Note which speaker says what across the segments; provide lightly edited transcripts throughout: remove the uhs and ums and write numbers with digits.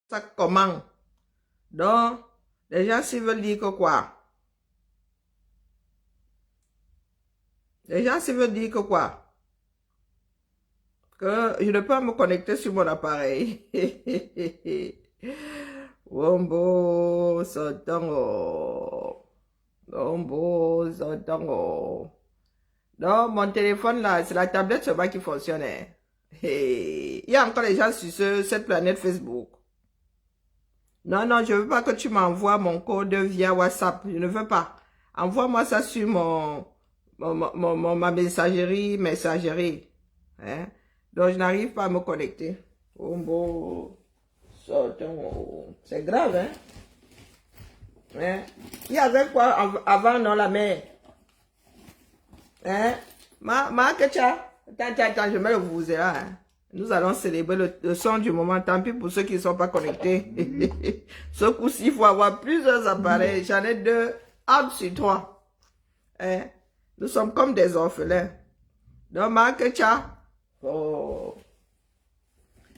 Speaker 1: ça comment? Donc, les gens s'ils veulent dire que quoi? Les gens s'ils veulent dire que quoi? Que je ne peux pas me connecter sur mon appareil. Wombo, sotongo. Wombo, sotongo. Donc, mon téléphone là, c'est la tablette seulement qui fonctionne. Il y a encore les gens sur cette planète Facebook. Non, non, je ne veux pas que tu m'envoies mon code via WhatsApp. Je ne veux pas. Envoie-moi ça sur ma messagerie. Hein? Donc, je n'arrive pas à me connecter. C'est grave, hein? Hein? Il y avait quoi avant dans la mer? Hein? Attends, je mets le vuvuzela, hein? Nous allons célébrer le son du moment. Tant pis pour ceux qui ne sont pas connectés. Ce coup-ci, il faut avoir plusieurs appareils. J'en ai 2, un sur 3. Hein? Nous sommes comme des orphelins. Donc, Markecha. Oh.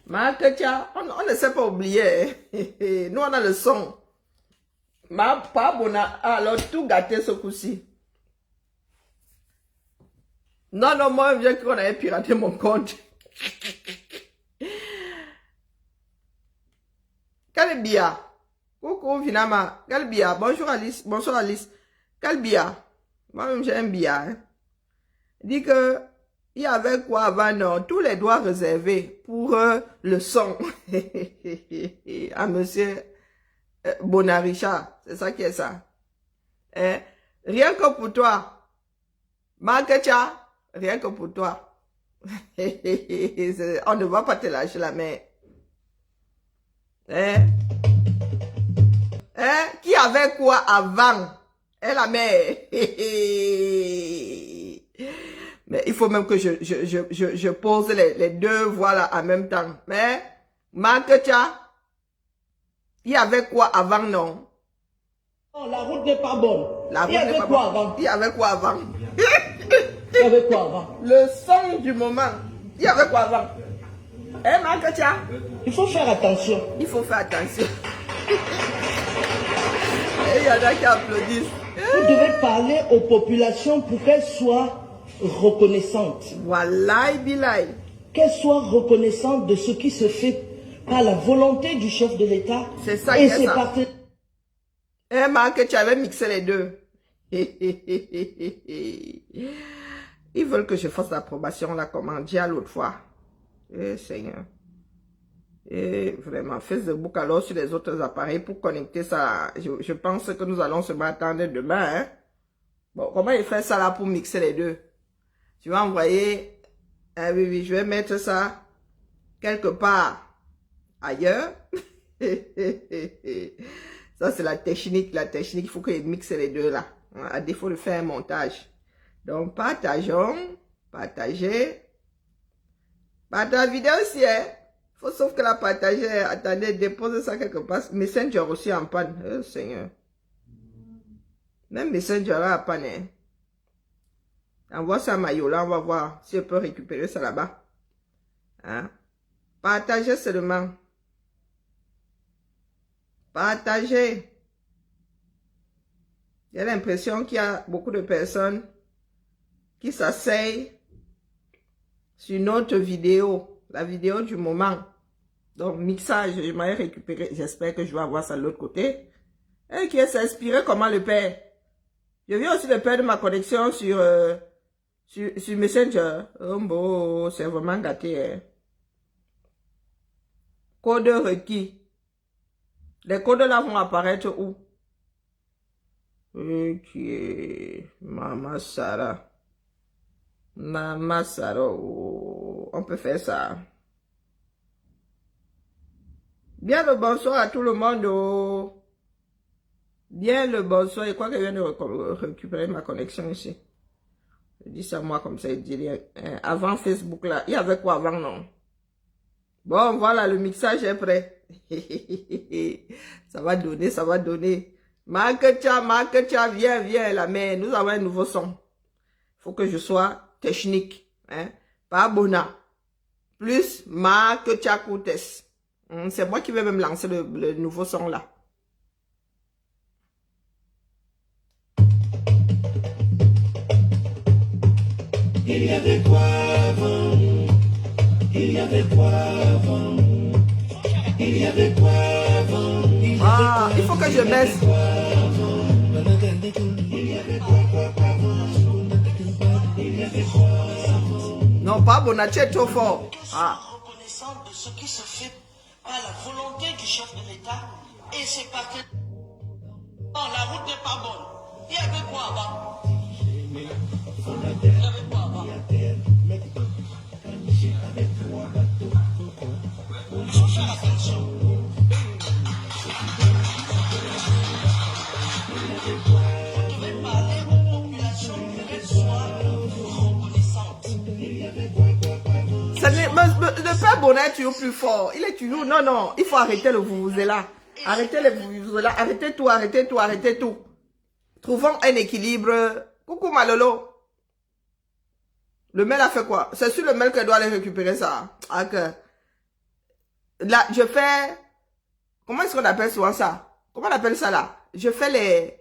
Speaker 1: Markecha, on ne sait pas oublier. Nous, on a le son. Pas bon. Alors, tout gâté ce coup-ci. Non, non, moi, je viens qu'on avait piraté mon compte. Calbia. Coucou, finalement. Calbia. Bonjour Alice. Bonsoir Alice. Calbia. Moi-même, j'ai un bia. Hein. Dit que, il y avait quoi avant, non? Tous les droits réservés pour le son. À monsieur Bonaricha. C'est ça qui est ça. Hein? Rien que pour toi. Markecha. Rien que pour toi. On ne va pas te lâcher la main. Hein? Hein? Qui avait quoi avant? Hein, la mère? Mais il faut même que je pose les deux voix là en même temps. Mais, Markecha, il y avait quoi avant, non?
Speaker 2: Non, la route n'est pas bonne.
Speaker 1: Il y avait quoi avant? Il y avait quoi avant?
Speaker 2: Il y avait quoi avant?
Speaker 1: Le son du moment. Il y avait quoi avant? Hein, Markecha?
Speaker 2: Il faut faire attention.
Speaker 1: Il faut faire attention. Et il y en a qui applaudissent.
Speaker 2: Vous devez parler aux populations pour qu'elles soient reconnaissantes.
Speaker 1: Wallahi billahi.
Speaker 2: Qu'elles soient reconnaissantes de ce qui se fait par la volonté du chef de l'État.
Speaker 1: C'est ça
Speaker 2: et
Speaker 1: qui est
Speaker 2: ses
Speaker 1: ça.
Speaker 2: partenaires.
Speaker 1: Eh, Marc, tu avais mixé les deux. Ils veulent que je fasse l'approbation là, comme on dit à l'autre fois. Eh, Seigneur. Et vraiment, Facebook alors sur les autres appareils pour connecter ça. Je pense que nous allons se attendre demain. Hein? Bon, comment il fait ça là pour mixer les deux? Tu vas envoyer... Ah oui, oui, je vais mettre ça quelque part ailleurs. Ça, c'est la technique. La technique, il faut qu'il mixe les deux là. À défaut de faire un montage. Donc, partageons. Partagez. Partage vidéo aussi, hein. Faut sauf que la partager. Attendez, dépose ça quelque part. Messenger aussi en panne. Oh, Seigneur. Même Messenger là en panne, hein. Envoie ça à Mayola, on va voir si elle peut récupérer ça là-bas. Hein? Partagez seulement. Partagez. J'ai l'impression qu'il y a beaucoup de personnes qui s'asseyent sur notre vidéo, la vidéo du moment. Donc, mixage, je m'ai récupéré. J'espère que je vais avoir ça de l'autre côté. Et qui est inspiré comment le faire. Je viens aussi de perdre ma connexion sur Messenger. Oh, bon, c'est vraiment gâté. Hein. Code requis. Les codes là vont apparaître où? Ok. Maman Sarah. Maman Sarah. Oh, on peut faire ça. Bien le bonsoir à tout le monde. Oh. Bien le bonsoir. Je crois que je viens de récupérer ma connexion ici. Je dis ça moi comme ça. Il dit avant Facebook là. Il y avait quoi avant non? Bon voilà le mixage est prêt. Ça va donner, ça va donner. Markecha, viens la mère. Nous avons un nouveau son. Il faut que je sois technique. Hein? Pas Bona. Plus Markecha Koutes. C'est moi qui vais même lancer le nouveau son là.
Speaker 2: Il y avait quoi avant? Il y avait quoi avant? Il y avait quoi avant?
Speaker 1: Ah, il faut que je baisse. Non, pas Bona, tu es trop fort. Ah.
Speaker 2: Reconnaissant de ce qui se fait par la volonté du chef de l'État et ses partenaires. Non, la route n'est pas bonne. Il y avait quoi avant? Il y avait quoi avant? Il faut faire attention. Vous devez parler aux populations pour qu'elles soient reconnaissantes.
Speaker 1: Le père Bona est toujours plus fort. Il est toujours... Non, non, il faut arrêter le vous-vous-là. Arrêtez le vous-vous-là. Arrêtez tout, arrêtez tout, arrêtez tout. Trouvons un équilibre. Coucou Malolo. Le mail a fait quoi? C'est sur le mail qu'elle doit aller récupérer ça. Ah, que... Là, je fais... Comment est-ce qu'on appelle souvent ça? Comment on appelle ça là? Je fais les...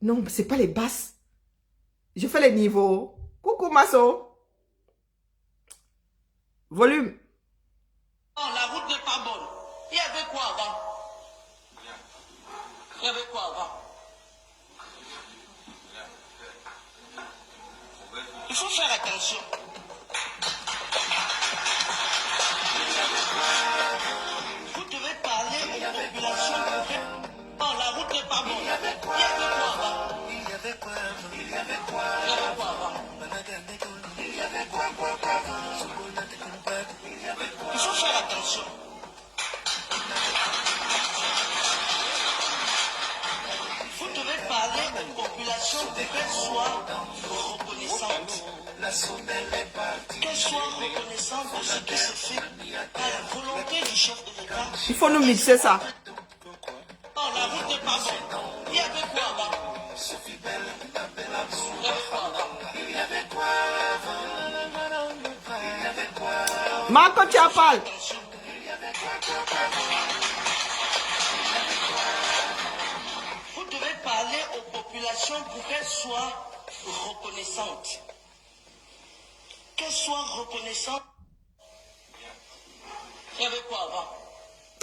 Speaker 1: Non, c'est pas les basses. Je fais les niveaux. Coucou Masso. Volume.
Speaker 2: Non, la route n'est pas bonne. Il y avait quoi avant? Il y avait quoi avant? Il faut faire attention. Vous devez parler aux populations. Non, la route n'est pas bonne. Il y avait quoi avant? Il y avait quoi avant? Il y avait quoi avant? Il y avait quoi avant? Il y avait quoi avant? Il faut faire attention. Vous devez parler aux populations pour qu'elles soient reconnaissantes. Qu'elles soient reconnaissantes de ce qui se fait à la volonté du chef de l'État.
Speaker 1: Il faut nous mixer ça.
Speaker 2: Non, la route n'est pas bonne. Il y avait quoi avant? Il y avait quoi avant?
Speaker 1: Marco, tu as parlé.
Speaker 2: Vous devez parler aux populations pour qu'elles soient reconnaissantes. Qu'elles soient reconnaissantes. Il y avait quoi avant?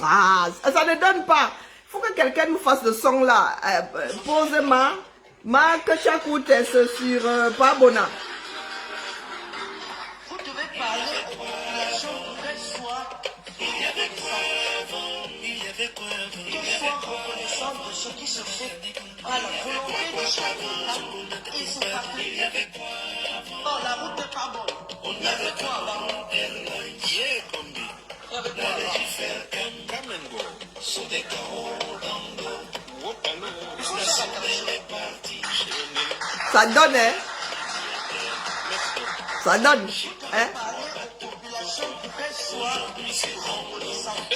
Speaker 1: Ah, ça ne donne pas. Il faut que quelqu'un nous fasse le son là. Pose-moi. Marc Chakoutes sur Pabona.
Speaker 2: Vous devez parler aux populations pour qu'elles soient reconnaissantes. Qu'elles soient reconnaissantes de ce qui se fait à la volonté du chef de l'État et ses partenaires. Non, la route n'est pas bonne. Il y avait quoi avant? Il y avait quoi avant? Il faut faire attention.
Speaker 1: Ça donne, hein? Ça donne, hein?
Speaker 2: Parler aux populations pour qu'elles soient reconnaissantes.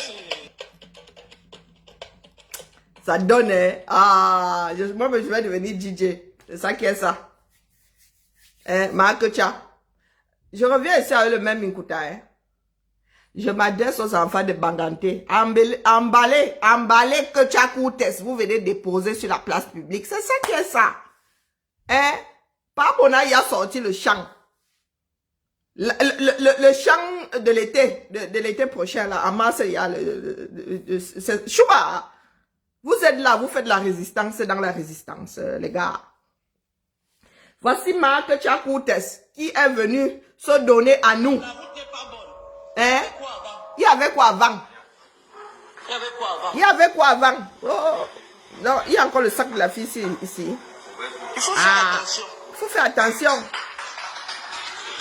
Speaker 1: Ça donne, hein? Ah, moi, je vais devenir DJ. C'est ça qui est ça. Hein, Marc Cha. Je reviens ici avec le même Inkuta, hein? Je m'adresse aux enfants de Banganté. Emballez que Chakoutes, vous venez déposer sur la place publique. C'est ça qui est ça. Hein? Pabona, il a sorti le chant. Le chant de l'été, de l'été prochain, là, en mars, il y a Chouba. Vous êtes là, vous faites la résistance, c'est dans la résistance, les gars. Voici Marc Chakoutes, qui est venu se donner à nous.
Speaker 2: La route n'est pas bonne.
Speaker 1: Hein? Il y avait quoi avant?
Speaker 2: Il y avait quoi avant?
Speaker 1: Il y avait quoi avant? Oh, non, il y a encore le sac de la fille ici.
Speaker 2: Il faut faire attention.
Speaker 1: Il faut faire attention.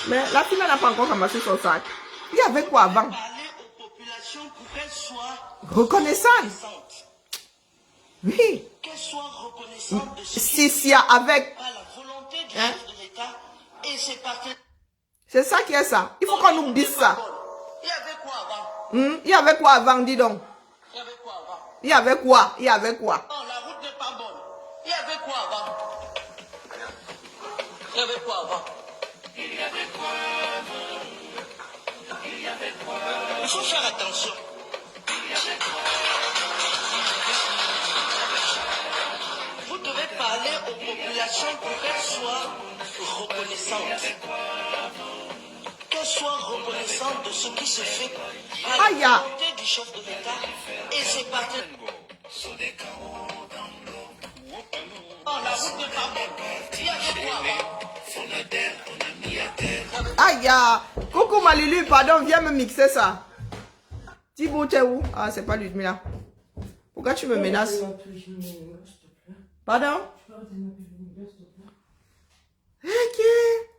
Speaker 1: Mais la fille n'a pas encore ramassé son sac. Il y avait quoi avant?
Speaker 2: Parler aux populations pour qu'elles soient
Speaker 1: Reconnaissante.
Speaker 2: reconnaissantes.
Speaker 1: Oui.
Speaker 2: Qu'elles soient reconnaissantes de ce qui
Speaker 1: Si, si, avec.
Speaker 2: à la volonté du
Speaker 1: Hein?
Speaker 2: chef de l'État et ses partenaires.
Speaker 1: C'est ça qui est ça. Il faut qu'on nous dise ça.
Speaker 2: Il y avait quoi avant?
Speaker 1: Il y avait quoi avant, dis donc?
Speaker 2: Il y avait quoi avant?
Speaker 1: Il y avait quoi? Il y avait quoi?
Speaker 2: Non, la route n'est pas bonne. Il y avait quoi avant? Il y avait quoi avant? Il y avait quoi avant? Il y avait quoi? Il faut faire attention. Vous devez parler aux populations pour qu'elles soient reconnaissantes. Qu'elles soient reconnaissantes de ce qui se fait à la volonté du chef de l'État et ses partenaires. Oh, la route n'est pas bonne. Il y a de quoi avant.
Speaker 1: Aïe, coucou Malilu, pardon, viens me mixer ça. Thibaut, t'es où? Ah, c'est pas Ludmila. Pourquoi tu me menaces? Pardon? Ok.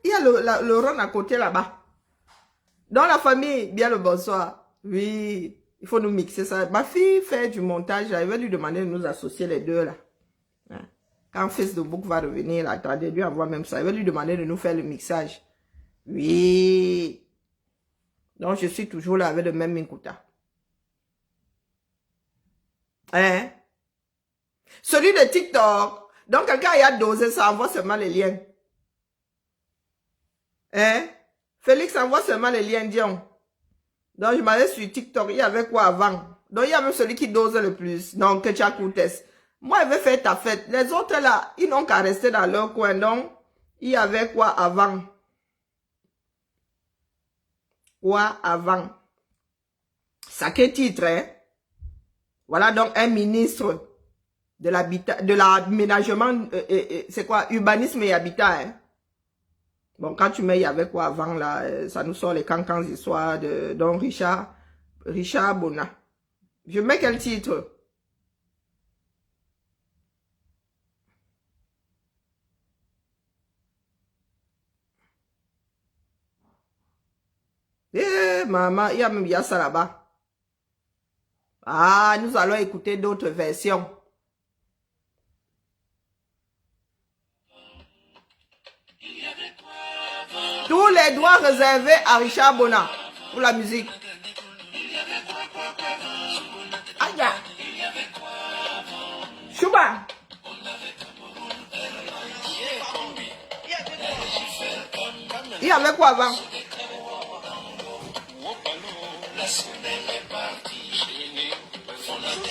Speaker 1: Il y a le rond à côté là-bas. Dans la famille, bien le bonsoir. Oui, il faut nous mixer ça. Ma fille fait du montage, là. Je vais lui demander de nous associer les deux là. Quand Facebook va revenir, là, attendez, lui envoie même ça. Je vais lui demander de nous faire le mixage. Oui. Donc, je suis toujours là avec le même Minkuta. Hein? Celui de TikTok. Donc, quelqu'un a dosé ça, envoie seulement les liens. Hein? Félix envoie seulement les liens, Dion. Donc, je m'allais sur TikTok. Il y avait quoi avant? Donc, il y a même celui qui dose le plus. Donc, que tu as coûté. Moi, je vais faire ta fête. Les autres, là, ils n'ont qu'à rester dans leur coin. Donc, il y avait quoi avant? Quoi avant? Ça, quel titre, hein? Voilà donc un ministre de l'habitat, de l'aménagement, c'est quoi? Urbanisme et habitat, hein? Bon, quand tu mets, il y avait quoi avant, là, ça nous sort les cancans histoires de donc Richard Bona. Je mets quel titre? Eh, maman, il y a ça là-bas. Ah, nous allons écouter d'autres versions. Tous les droits réservés à Richard Bona pour la musique. Aïe! Chouba! Il y avait quoi avant?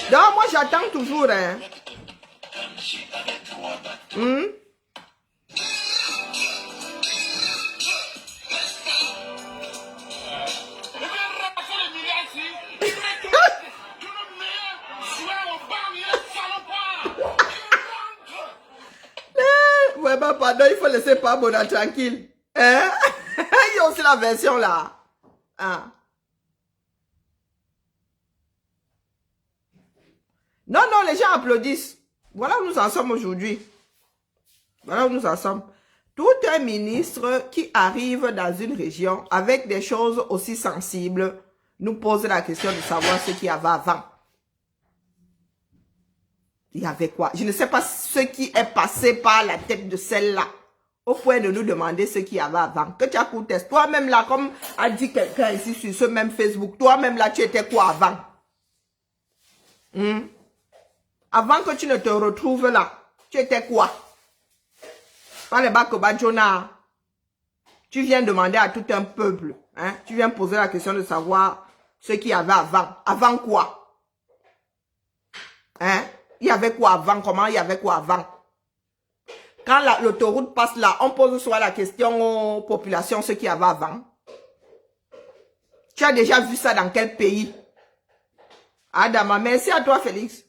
Speaker 1: Donc, moi, j'attends toujours, hein. Ouais, bah, pardon, il faut laisser pas Bona tranquille. Hein? Il y a aussi la version là. Ah. Non, non, les gens applaudissent. Voilà où nous en sommes aujourd'hui. Voilà où nous en sommes. Tout un ministre qui arrive dans une région avec des choses aussi sensibles nous pose la question de savoir ce qu'il y avait avant. Il y avait quoi? Je ne sais pas ce qui est passé par la tête de celle-là. Au point de nous demander ce qu'il y avait avant. Que tu as coûté. Toi-même là, comme a dit quelqu'un ici sur ce même Facebook, toi-même là, tu étais quoi avant? Avant que tu ne te retrouves là, tu étais quoi? Pas les Bakobadjona. Tu viens demander à tout un peuple. Hein? Tu viens poser la question de savoir ce qu'il y avait avant. Avant quoi? Hein? Il y avait quoi avant? Comment il y avait quoi avant? Quand l'autoroute passe là, on pose soit la question aux populations ce qu'il y avait avant. Tu as déjà vu ça dans quel pays? Adama, merci à toi Félix.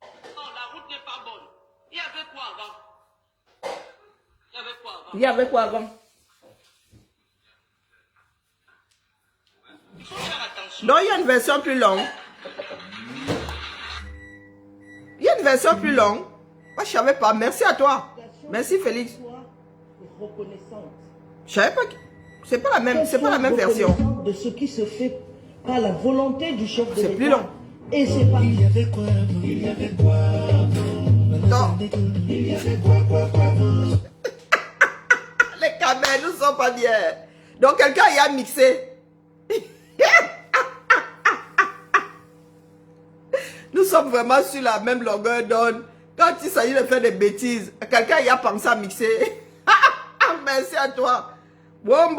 Speaker 2: Non, la route n'est pas bonne. Il y avait quoi avant?
Speaker 1: Il y avait quoi avant?
Speaker 2: Il faut faire attention.
Speaker 1: Donc, il y a une version plus longue. Il y a une version plus longue. Moi, je ne savais pas. Merci à toi. Merci, Félix. Je savais pas que... C'est pas la même, c'est pas la même version.
Speaker 3: De ce qui se fait par la volonté du chef de l'État.
Speaker 1: C'est plus long.
Speaker 3: Et c'est pas...
Speaker 2: Il y avait quoi avant? Il y avait quoi avant?
Speaker 1: Non.
Speaker 2: Il y avait quoi avant?
Speaker 1: Les caméras nous sont pas bien. Donc, quelqu'un y a mixé. Nous sommes vraiment sur la même longueur d'onde. Quand il s'agit de faire des bêtises, quelqu'un y a pensé à mixer. Merci à toi. Bon,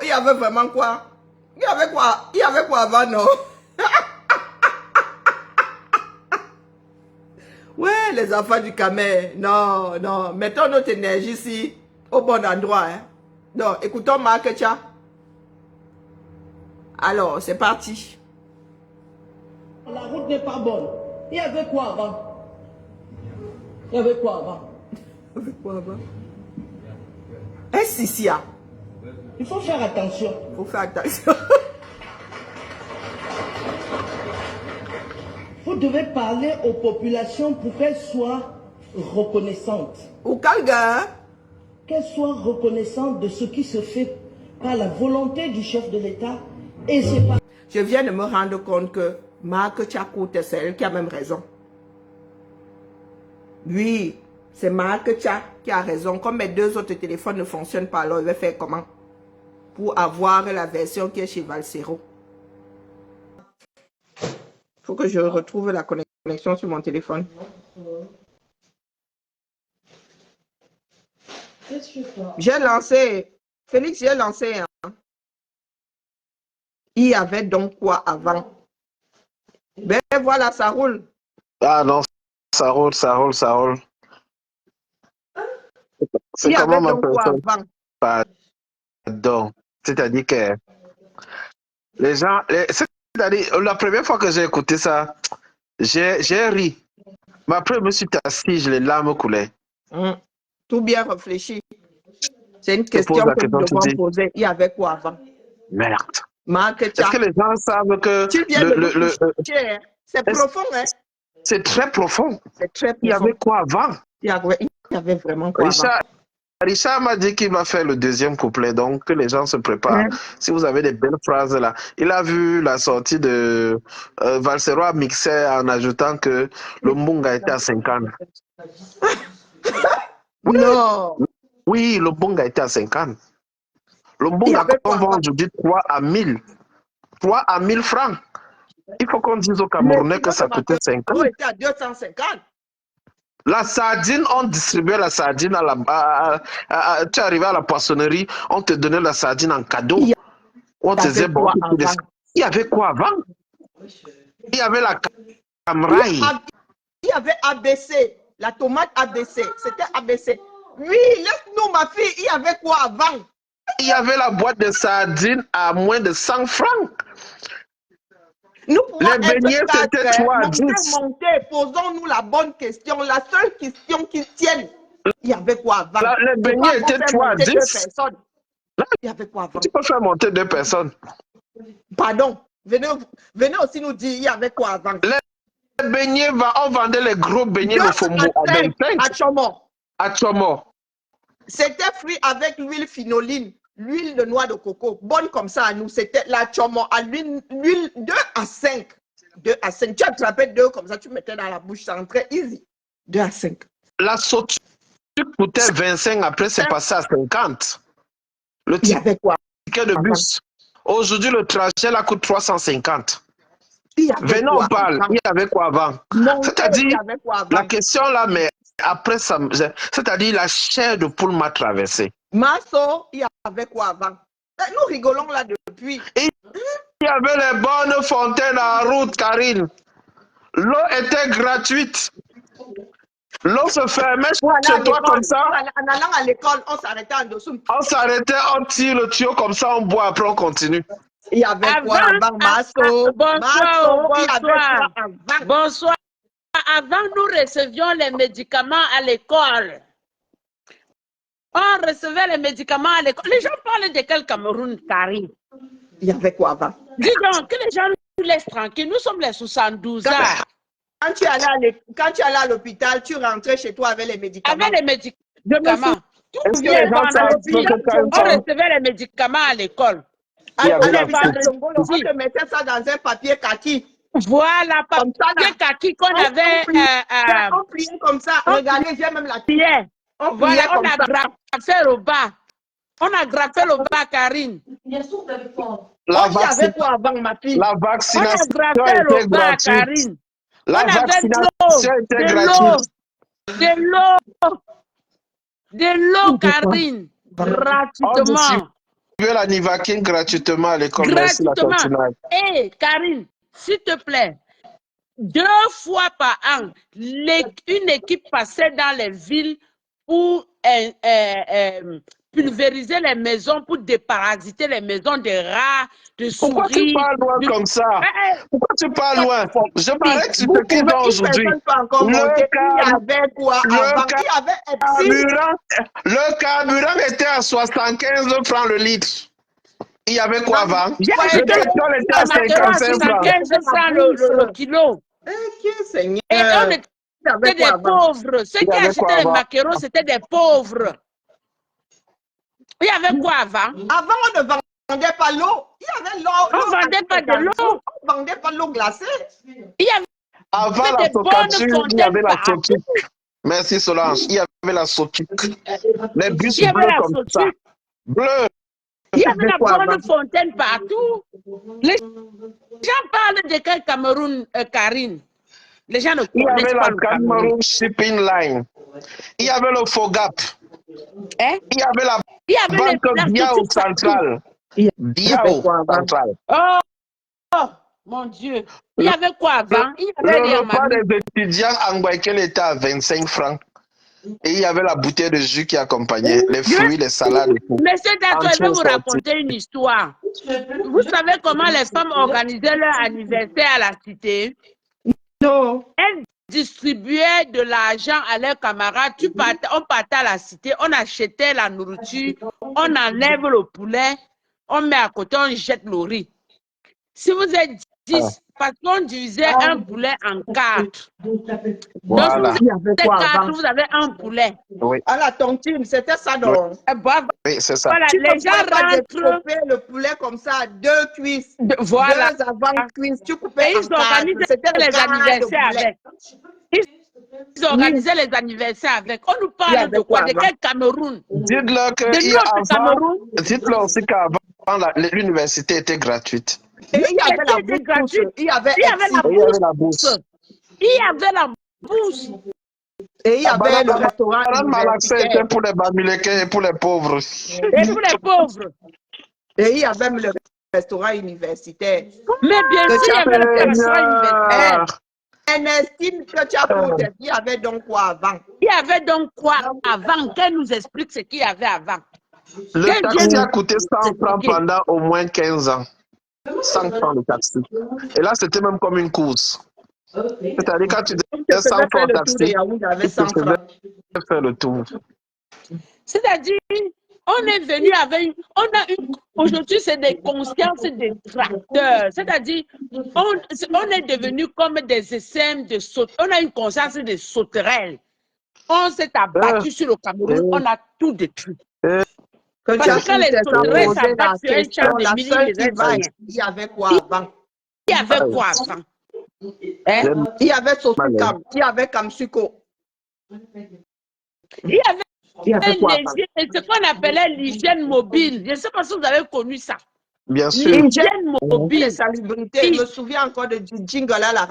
Speaker 1: il y avait vraiment quoi? Il y avait quoi avant, non? Les enfants du Camer, non, non, mettons notre énergie ici au bon endroit. Hein. Donc, écoutons Marc Tcha. Alors, c'est parti.
Speaker 3: La route n'est pas bonne. Il y avait quoi avant? Il y avait quoi avant?
Speaker 1: Avec quoi avant? Un Sissia.
Speaker 3: Il faut faire attention.
Speaker 1: Il faut faire attention.
Speaker 3: Vous devez parler aux populations pour qu'elles soient reconnaissantes.
Speaker 1: Ou Kalga, hein?
Speaker 3: Qu'elles soient reconnaissantes de ce qui se fait par la volonté du chef de l'État. Et c'est pas...
Speaker 1: Je viens de me rendre compte que Marc Tchakout, c'est elle qui a même raison. Oui, c'est Marc Tcha qui a raison. Comme mes deux autres téléphones ne fonctionnent pas, alors il va faire comment? Pour avoir la version qui est chez Valsero. Il faut que je retrouve la connexion sur mon téléphone. J'ai lancé, Félix, j'ai lancé. Hein. Il y avait donc quoi avant? Ben voilà, ça roule.
Speaker 4: Ah non, ça roule, ça roule, ça roule. C'est
Speaker 1: Il y
Speaker 4: comment
Speaker 1: avait
Speaker 4: ma
Speaker 1: donc quoi
Speaker 4: personne?
Speaker 1: avant?
Speaker 4: Pardon. C'est-à-dire que les gens, c'est-à-dire, la première fois que j'ai écouté ça, j'ai ri. Mais après, je me suis assis, les larmes coulaient.
Speaker 1: Tout bien réfléchi. C'est une
Speaker 4: Je pose
Speaker 1: question
Speaker 4: la
Speaker 1: que nous
Speaker 4: question, tu
Speaker 1: devons
Speaker 4: dis,
Speaker 1: poser. Il y avait quoi avant?
Speaker 4: merde.
Speaker 1: Marc
Speaker 4: Est-ce
Speaker 1: Tcha.
Speaker 4: que les gens savent que
Speaker 1: Tu viens de nous toucher, hein? C'est profond, hein?
Speaker 4: c'est très profond?
Speaker 1: C'est très
Speaker 4: Il y
Speaker 1: profond.
Speaker 4: avait quoi avant?
Speaker 1: Il y avait vraiment quoi avant?
Speaker 4: Richard m'a dit qu'il va faire le deuxième couplet, donc que les gens se préparent. Si vous avez des belles phrases là. Il a vu la sortie de Valsero a mixé en ajoutant que le Mbunga était à 50. Oui,
Speaker 1: Non.
Speaker 4: oui, le Mbunga était à 50. Le
Speaker 1: Il y
Speaker 4: Mbunga,
Speaker 1: avait
Speaker 4: quand
Speaker 1: quoi
Speaker 4: on vend
Speaker 1: avant?
Speaker 4: aujourd'hui 3 à 1000. 3 à 1000 francs. Il faut qu'on dise aux Camerounais que ça coûtait 50.
Speaker 1: On était à 250.
Speaker 4: La sardine, on distribuait la sardine à la... tu arrivais à la poissonnerie, on te donnait la sardine en cadeau. On te disait, bon, il y avait quoi avant? Il y avait la camraille.
Speaker 1: Il y avait ABC, la tomate ABC. C'était ABC. Oui, laisse-nous, ma fille, il y avait quoi avant?
Speaker 4: Il y avait la boîte de sardines à moins de 100 francs.
Speaker 1: Nous pouvons
Speaker 4: les beignets, c'était 3 à 10.
Speaker 1: Montez, posons-nous la bonne question. La seule question qui tienne. Il y avait quoi avant?
Speaker 4: Les beignets étaient 3 à 10.
Speaker 1: Il y avait quoi avant?
Speaker 4: Tu peux faire monter 2 personnes.
Speaker 1: Pardon. Venez aussi nous dire, il y avait quoi avant?
Speaker 4: Les beignets, on vendait les gros beignets de Fombo à 25.
Speaker 1: À Chomo.
Speaker 4: À Chomo.
Speaker 1: C'était frit avec l'huile finoline, l'huile de noix de coco. Bonne comme ça à nous. C'était la Chomo à l'huile 2 à 5. 2 à 5. Tu attrapais 2 comme ça, tu mettais dans la bouche, ça rentrait easy. 2 à 5.
Speaker 4: La sauce coûtait 25, après c'est passé à 50. Le ticket de bus. Aujourd'hui, le trajet là coûte 350. Venez, on parle. Il y avait quoi avant? C'est-à-dire, la question là, mais après ça, c'est-à-dire la chair de poule m'a traversé.
Speaker 1: Masso, il y avait quoi avant? Nous rigolons là depuis.
Speaker 4: Il y avait les bonnes fontaines en route, Karine. L'eau était gratuite. L'eau se fermait chez toi comme ça.
Speaker 1: En allant à l'école, on s'arrêtait en dessous.
Speaker 4: On s'arrêtait, on tire le tuyau comme ça, on boit, après on continue.
Speaker 1: Il y avait quoi avant, Masso?
Speaker 5: Bonsoir. Bonsoir. Avant, nous recevions les médicaments à l'école. On recevait les médicaments à l'école. Les gens parlent de quel Cameroun, Karine?
Speaker 1: Il y avait quoi avant?
Speaker 5: Dis donc, que les gens nous laissent tranquilles. Nous sommes les 72 ans.
Speaker 1: Quand tu allais à l'hôpital, tu rentrais chez toi avec les médicaments.
Speaker 5: Avec les médicaments. On recevait les médicaments à l'école.
Speaker 1: On te mettait ça dans un papier kaki.
Speaker 5: Voilà, papier kaki qu'on avait.
Speaker 1: On pliait comme ça. Regardez, j'ai même la
Speaker 5: pierre. Voilà, on a graffé au bas. On a graffé le bas, Karine.
Speaker 4: La vaccination était gratuite. La vaccination était gratuite.
Speaker 5: De l'eau, Karine. Gratuitement.
Speaker 4: Tu veux la Nivaquine gratuitement à l'école.
Speaker 5: Gratuitement. Hé, Karine, s'il te plaît. 2 fois par an, une équipe passait dans les villes pour pulvériser les maisons, pour déparasiter les maisons de rats, de souris.
Speaker 4: Pourquoi tu parles loin comme ça? Pourquoi tu parles loin? Je parlais que tu te quittes aujourd'hui. Le carburant était à 75 francs le litre. Il y avait quoi avant? Le pétrole était à 55 francs.
Speaker 5: 75 francs le kilo. Et on était des pauvres. Ceux qui achetaient les macarons, c'était des pauvres. Il y avait quoi avant?
Speaker 1: Avant, on ne vendait pas l'eau. Il y avait l'eau.
Speaker 5: On ne vendait pas de l'eau.
Speaker 1: On ne vendait pas l'eau glacée.
Speaker 5: Il y avait
Speaker 4: avant la socature, il y avait la sotique. Merci Solange. Il y avait la sotique. Les bus bleus comme ça. Bleu.
Speaker 5: Il y avait la bonne fontaine partout. Les gens parlent de quel Cameroun, Karine? Les gens ne connaissent pas.
Speaker 4: Il y avait la Cameroun Shipping Line. Il y avait le FOGAP.
Speaker 5: Hein?
Speaker 4: Il y avait la banque Biao Centrale. Biao Centrale.
Speaker 5: Oh, mon Dieu. Il y avait quoi avant?
Speaker 4: Le repas des étudiants en Guayaquil était à 25 francs. Et il y avait la bouteille de jus qui accompagnait les fruits, les salades.
Speaker 5: Monsieur Dato, je vais vous raconter une histoire. Vous savez comment les femmes organisaient leur anniversaire à la cité?
Speaker 1: Non.
Speaker 5: Elles distribuaient de l'argent à leurs camarades. On partait à la cité, on achetait la nourriture, on enlève le poulet, on met à côté, on jette le riz. Si vous êtes 10, parce qu'on divisait un poulet en 4.
Speaker 4: Voilà.
Speaker 5: Donc, si vous êtes 4, vous avez un poulet.
Speaker 4: Oui.
Speaker 1: À la tontine, c'était ça donc.
Speaker 4: Oui, c'est ça.
Speaker 5: Voilà, les gens rentrent.
Speaker 1: Le poulet comme ça à 2 cuisses.
Speaker 5: Voilà.
Speaker 1: 2 avant-cuisses. Tu coupais.
Speaker 5: Et ils organisaient les anniversaires avec. Ils organisaient les anniversaires avec. On nous parle de quoi? De quel Cameroun?
Speaker 4: Dites-leur dites-leur aussi qu'avant, l'université était gratuite.
Speaker 1: Et il y avait la bourse. Il y avait
Speaker 4: la bourse.
Speaker 5: Il y avait la bourse.
Speaker 1: Et il y avait le restaurant.
Speaker 4: C'était pour les Bamilekins et pour les pauvres.
Speaker 5: Et pour les pauvres.
Speaker 1: Et il y avait le restaurant universitaire.
Speaker 5: Mais bien sûr, il y avait le restaurant universitaire.
Speaker 1: Ernestine, que tu as posé, il y avait donc quoi avant?
Speaker 5: Il y avait donc quoi avant? Qu'elle nous explique ce qu'il y avait avant.
Speaker 4: Le taxi a coûté 100 francs pendant au moins 15 ans. 100 francs le taxi. Et là, c'était même comme une course. C'est-à-dire quand tu devais 100 francs le taxi, tu devais faire le tour.
Speaker 5: C'est-à-dire, on est venu avec aujourd'hui, c'est des consciences de tracteurs. C'est-à-dire, on est devenu comme des SM de saute. On a une conscience de sauterelles. On s'est abattu sur le Cameroun, on a tout détruit. Parce que quand les sauterelles s'abattent sur un champ de mini,
Speaker 1: il y avait quoi avant?
Speaker 5: Il y avait quoi avant?
Speaker 1: Il y avait Sosukam, il y avait Kamsuko.
Speaker 5: Il y avait ce qu'on appelait l'hygiène mobile. Je ne sais pas si vous avez connu ça.
Speaker 4: Bien sûr.
Speaker 5: L'hygiène mobile.
Speaker 1: Salubrité. Je me souviens encore de du jingle à la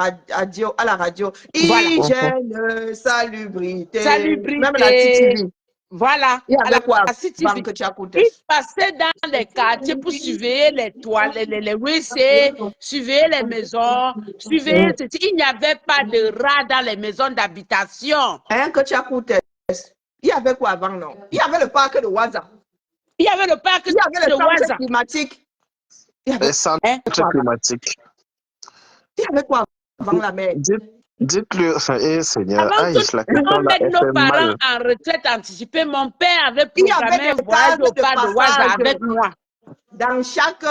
Speaker 1: radio. Hygiène, salubrité. Même la TTV.
Speaker 5: Voilà.
Speaker 1: Il y avait quoi?
Speaker 5: Ils passaient dans les quartiers pour surveiller les toilettes, les WC, surveiller les maisons, surveiller ceci. Il n'y avait pas de rats dans les maisons d'habitation.
Speaker 1: Que tu as coûté. Il y avait quoi avant, non? Il y avait le parc de Waza.
Speaker 5: Il y avait le parc de Waza.
Speaker 1: Climatique.
Speaker 4: Les centres climatiques.
Speaker 1: Il y avait quoi avant la mer?
Speaker 4: Dites-le, Seigneur.
Speaker 5: Avant qu'on mette nos parents en retraite anticipée, mon père avait programmé un voyage au parc de Waza avec moi.
Speaker 1: Dans chaque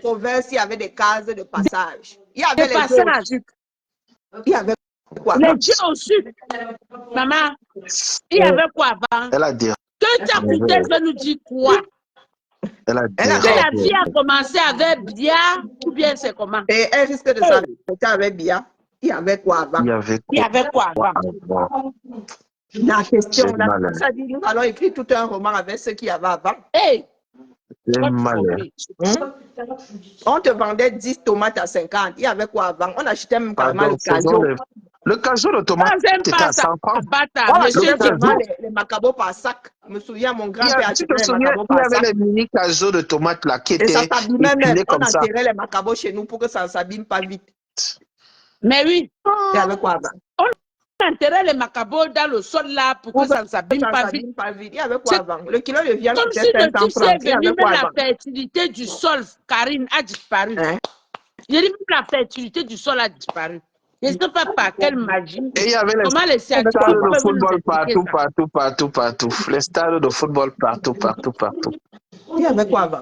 Speaker 1: province, il y avait des cases de passage. Il y avait il y avait quoi?
Speaker 5: Les dieux au sud. Maman, il y avait quoi avant?
Speaker 4: Elle a dit.
Speaker 5: Que tu as coûté, je nous dis quoi?
Speaker 4: Elle a dit.
Speaker 5: La vie a commencé avec Bia, ou bien c'est comment?
Speaker 1: Et elle risque de s'arrêter avec Bia. Il y avait quoi avant?
Speaker 5: Il y avait quoi avant?
Speaker 1: La question, ça dit, nous allons écrire tout un roman avec ce qu'il y avait avant.
Speaker 5: Hey!
Speaker 1: On te vendait 10 tomates à 50. Il y avait quoi avant? On achetait même carrément le cajou.
Speaker 4: Le cajou de tomates était à 100 francs.
Speaker 1: On achetait vraiment les macabos par sac. Je me souviens, mon grand-père achetait les macabos par sac.
Speaker 4: Il y avait les mini cajoux de tomates là qui étaient
Speaker 1: épilés
Speaker 4: comme ça.
Speaker 1: On enterrait les macabos chez nous pour que ça ne s'abîme pas vite.
Speaker 5: Mais oui,
Speaker 1: Il y avait quoi avant?
Speaker 5: on enterrait les macabos dans le sol là pour que ça ne s'abîme
Speaker 1: Ça
Speaker 5: pas
Speaker 1: s'abîme
Speaker 5: vite.
Speaker 1: pas vite. Il y avait quoi
Speaker 5: C'est
Speaker 1: avant? Le kilo de viande
Speaker 5: comme si
Speaker 1: c'était
Speaker 5: le
Speaker 1: 500
Speaker 5: type s'est
Speaker 1: francs. Il y
Speaker 5: venu,
Speaker 1: avait quoi
Speaker 5: même la
Speaker 1: avant?
Speaker 5: fertilité du sol, Karine, a disparu.
Speaker 1: Hein?
Speaker 5: J'ai dit même la fertilité du sol a disparu. Je ne sais pas par quelle magie.
Speaker 4: Et il y avait les
Speaker 5: Comment les scientifiques
Speaker 4: stades de
Speaker 5: peuvent nous
Speaker 4: football
Speaker 5: expliquer
Speaker 4: partout. Les stades de football partout.
Speaker 1: Il y avait quoi avant?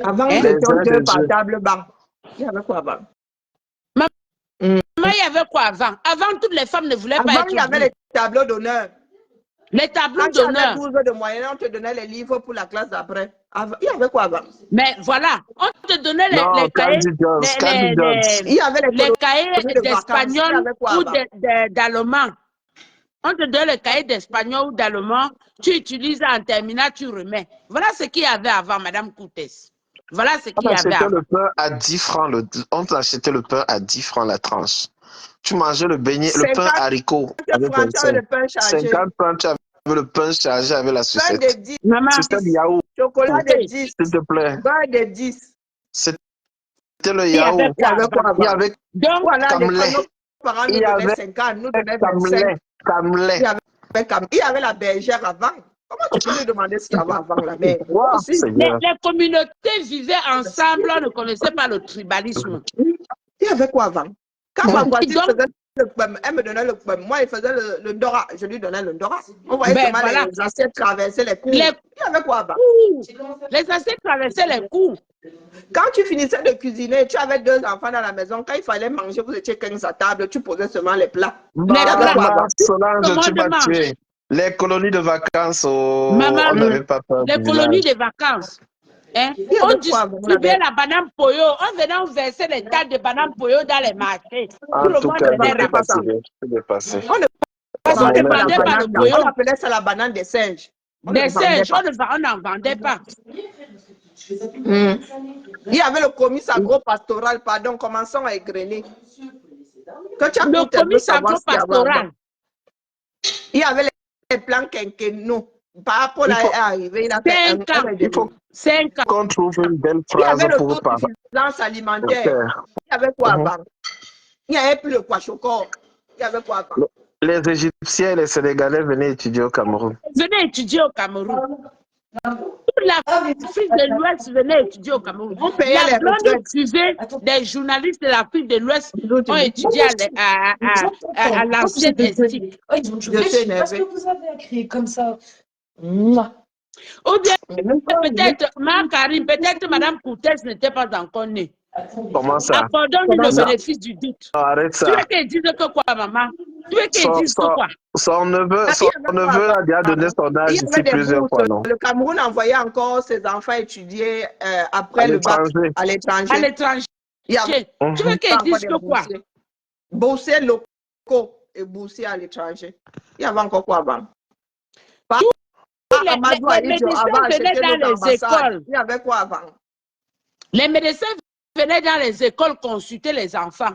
Speaker 1: Avant,
Speaker 5: ça?
Speaker 1: nous
Speaker 5: Hein?
Speaker 1: étions
Speaker 4: Heures
Speaker 1: deux
Speaker 4: de
Speaker 1: par
Speaker 4: jeu.
Speaker 1: table banc. Il y avait quoi avant?
Speaker 5: Mais il y avait quoi avant? Avant, toutes les femmes ne voulaient pas
Speaker 1: Avant,
Speaker 5: être
Speaker 1: il y avait
Speaker 5: vues.
Speaker 1: les tableaux d'honneur.
Speaker 5: Les tableaux
Speaker 1: Quand tu avais
Speaker 5: d'honneur.
Speaker 1: 12 de moyenne, on te donnait les livres pour la classe d'après. Il y avait quoi avant?
Speaker 5: Mais voilà, on te donnait
Speaker 4: Non,
Speaker 5: les cahiers,
Speaker 4: Candy Jones.
Speaker 1: Il y avait les
Speaker 5: les cahiers
Speaker 1: colonies de vacances. Il y
Speaker 5: d'espagnol
Speaker 1: avait quoi
Speaker 5: ou
Speaker 1: avant?
Speaker 5: d'allemand. On te donne les cahiers d'espagnol ou d'allemand, tu utilises en terminale, tu remets. Voilà ce qu'il y avait avant, Madame Coutès. Voilà ce qu'il y
Speaker 4: On
Speaker 5: avait
Speaker 4: achetait
Speaker 5: avant.
Speaker 4: le pain à 10 francs. On achetait le pain à 10 francs la tranche. Tu mangeais le beignet, le pain
Speaker 1: 50
Speaker 4: haricot avec
Speaker 1: francs, tu avais
Speaker 4: 25.
Speaker 1: le pain chargé.
Speaker 4: 50 francs, tu avais le pain chargé avec la
Speaker 1: Pain
Speaker 4: sucette.
Speaker 1: de 10,
Speaker 5: Maman,
Speaker 4: Sucette yaourt,
Speaker 1: chocolat de 10,
Speaker 4: s'il te plaît.
Speaker 1: beurre de 10.
Speaker 4: C'était le
Speaker 5: il y avait
Speaker 4: yaourt.
Speaker 1: Il y
Speaker 5: quoi
Speaker 1: avait quoi
Speaker 5: avant?
Speaker 4: Il y
Speaker 1: avant?
Speaker 4: avait
Speaker 5: Donc,
Speaker 1: Voilà,
Speaker 4: Camelet.
Speaker 1: nos parents nous
Speaker 4: Il y
Speaker 1: donnaient
Speaker 4: avait
Speaker 1: 50, nous donnaient 25.
Speaker 4: Camelet.
Speaker 1: Il y avait la bergère avant. Comment tu peux lui demander ce qu'il y avait avant la mère?
Speaker 4: Wow,
Speaker 1: Aussi.
Speaker 4: Seigneur.
Speaker 5: les communautés vivaient ensemble, on ne connaissait pas le tribalisme.
Speaker 1: Il y avait quoi avant? Quand ma voisine
Speaker 5: Donc,
Speaker 1: faisait le poème, elle me donnait le poème. Moi, il faisait le Ndora. Je lui donnais le Ndora. On voyait
Speaker 5: Ben,
Speaker 1: comment
Speaker 5: voilà.
Speaker 1: les assiettes traversaient les cours.
Speaker 5: Les
Speaker 1: Il y avait quoi avant?
Speaker 5: les assiettes traversaient les cours.
Speaker 1: Quand tu finissais de cuisiner, tu avais 2 enfants dans la maison. Quand il fallait manger, vous étiez 15 à table, tu posais seulement les plats.
Speaker 4: Maman, Solange, tu m'as
Speaker 5: Commandement.
Speaker 4: tué. Les colonies de vacances,
Speaker 5: Maman,
Speaker 4: on n'avait pas peur
Speaker 5: les
Speaker 4: du
Speaker 5: colonies
Speaker 4: village.
Speaker 5: de vacances. Hein?
Speaker 1: y avait
Speaker 5: On
Speaker 1: quoi avant
Speaker 5: distribuait la banane poyo. On venait on versait les tas de bananes poyo dans les marchés.
Speaker 4: En
Speaker 5: Tout le
Speaker 4: tout
Speaker 5: monde
Speaker 4: cas,
Speaker 5: venait
Speaker 4: je suis
Speaker 5: ramasser.
Speaker 4: dépassé.
Speaker 1: On ne
Speaker 5: Parce qu'on ne vendait pas le poyo.
Speaker 1: On appelait ça la banane des singes. On
Speaker 5: Des
Speaker 1: ne vendait
Speaker 5: singes,
Speaker 1: pas.
Speaker 5: on n'en vendait pas.
Speaker 1: Il y avait le comice agro-pastoral, pardon, commençons à égrener. Quand tu as
Speaker 5: Le
Speaker 1: coûté de
Speaker 5: comice
Speaker 1: savoir ce qu'il y avait avant.
Speaker 5: agro-pastoral.
Speaker 1: Il y avait les plans quinquennaux. Par rapport à arrivé, il a fait
Speaker 5: 5 ans.
Speaker 4: Il faut
Speaker 5: 5 ans.
Speaker 4: qu'on trouve une belle
Speaker 1: Il y avait
Speaker 4: phrase
Speaker 1: le
Speaker 4: pour parler.
Speaker 1: suffisance alimentaire. Il y avait quoi avant? Il n'y avait plus le kwashoko. Il y avait quoi avant?
Speaker 4: Les Égyptiens et les Sénégalais venaient étudier au Cameroun.
Speaker 5: Venez étudier au Cameroun. Toute l'Afrique de l'Ouest venait étudier au Cameroun.
Speaker 1: On payait
Speaker 5: La
Speaker 1: les
Speaker 5: blonde
Speaker 1: retraites.
Speaker 5: privée des journalistes de l'Afrique de l'Ouest ont étudié à l'ancienne estique.
Speaker 1: Je suis énervée.
Speaker 6: Parce que vous avez écrit comme ça.
Speaker 5: Ou bien, peut-être, Karim, peut-être Madame Coutès n'était pas encore née.
Speaker 4: Comment ça?
Speaker 5: Accordons-lui le bénéfice du doute.
Speaker 4: Non, arrête
Speaker 5: Tu
Speaker 4: ça.
Speaker 5: veux qu'elle dise que quoi, maman? Tu veux qu'elle dise que quoi?
Speaker 4: Son neveu a déjà donné son âge
Speaker 1: Il y
Speaker 4: ici
Speaker 1: avait des
Speaker 4: plusieurs fois,
Speaker 1: bourses.
Speaker 4: non?
Speaker 1: Le Cameroun envoyait encore ses enfants étudier après le bac
Speaker 4: l'étranger.
Speaker 1: à l'étranger.
Speaker 5: À l'étranger.
Speaker 1: Il y avait
Speaker 5: Tu veux qu'elle dise que quoi?
Speaker 1: Boursiers locaux et boursiers à l'étranger. Il y avait encore quoi avant?
Speaker 5: Les médecins venaient dans les écoles.
Speaker 1: Il y avait quoi avant?
Speaker 5: Les médecins venaient dans les écoles consulter les enfants.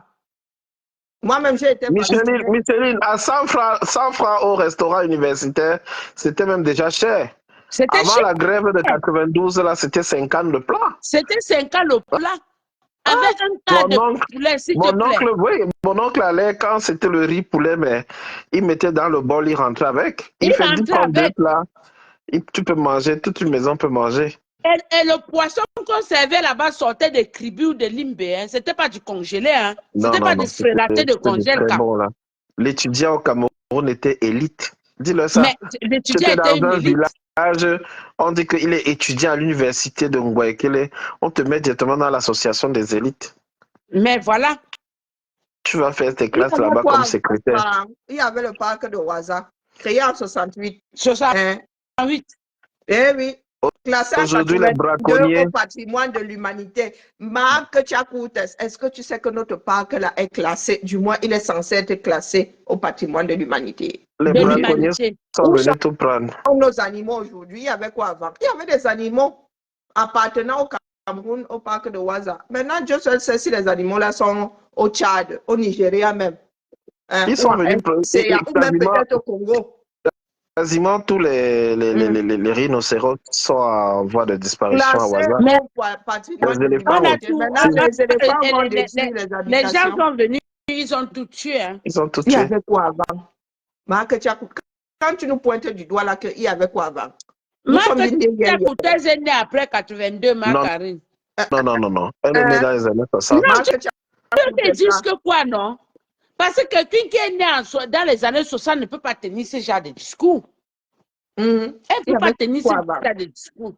Speaker 1: Moi-même, j'ai été...
Speaker 4: Micheline, à 100 francs au restaurant universitaire, c'était même déjà cher.
Speaker 5: C'était
Speaker 4: Avant
Speaker 5: cher.
Speaker 4: la grève de 92, là, c'était 50 le plat.
Speaker 5: C'était 5 ans le plat. Avec un tas de poulet, s'il te plaît.
Speaker 4: Mon oncle allait, quand c'était le riz poulet, mais il mettait dans le bol, il rentrait avec.
Speaker 5: Il
Speaker 4: fait
Speaker 5: rentrait
Speaker 4: 10 francs deux
Speaker 5: avec.
Speaker 4: plats. Tu peux manger, toute une maison peut manger.
Speaker 5: Et le poisson qu'on servait là-bas sortait des cribus ou de limbe. Hein. C'était pas du congelé. Hein. C'était pas du frélaté de congèle.
Speaker 4: Bon, l'étudiant au Cameroun était élite. Dis-le ça.
Speaker 5: Mais l'étudiant
Speaker 4: C'était
Speaker 5: était
Speaker 4: dans
Speaker 5: une
Speaker 4: un
Speaker 5: élite.
Speaker 4: village. On dit qu'il est étudiant à l'université de Ngouaekele. On te met directement dans l'association des élites.
Speaker 5: Mais voilà.
Speaker 4: Tu vas faire tes classes là-bas comme secrétaire.
Speaker 1: Il y avait le parc de Ouaza, créé en 68.
Speaker 5: 68.
Speaker 1: Eh oui. Classé en
Speaker 4: Aujourd'hui, les
Speaker 1: 82
Speaker 4: braconniers.
Speaker 1: au patrimoine de l'humanité. Marc Tchakoutes, est-ce que tu sais que notre parc là est classé, du moins il est censé être classé au patrimoine de l'humanité?
Speaker 4: Les
Speaker 5: De
Speaker 4: braconniers
Speaker 5: l'humanité.
Speaker 4: sont venus tout prendre.
Speaker 1: Nos animaux aujourd'hui, il y avait quoi avant? Il y avait des animaux appartenant au Cameroun, au parc de Ouaza. Maintenant, Dieu seul sait si les animaux là sont au Tchad, au Nigeria même.
Speaker 4: Ils sont venus
Speaker 1: ou même peut-être au Congo.
Speaker 4: quasiment tous les rhinocéros sont en voie de disparition à
Speaker 1: Classé
Speaker 4: Ouaza.
Speaker 5: Mais
Speaker 1: au patrimoine
Speaker 4: Les éléphants,
Speaker 5: on a
Speaker 1: humanitaire.
Speaker 5: tout,
Speaker 1: Maintenant, les éléphants vont détruire les
Speaker 5: les gens
Speaker 1: habitations.
Speaker 5: sont venus, ils ont tout tué. Hein.
Speaker 4: ils ont tout
Speaker 1: Il y
Speaker 4: tué.
Speaker 1: avait quoi avant? Quand tu nous pointes du doigt là, il y avait quoi avant? Nous sommes nés hier.
Speaker 5: Marc est né après 82, Marc-Karine.
Speaker 4: Non. Elle est née dans les années 60.
Speaker 5: Non, je te dis que quoi, non? Parce que quelqu'un qui est né dans les années 60 ne peut pas tenir ce genre de discours. Elle ne peut pas tenir ce genre de discours.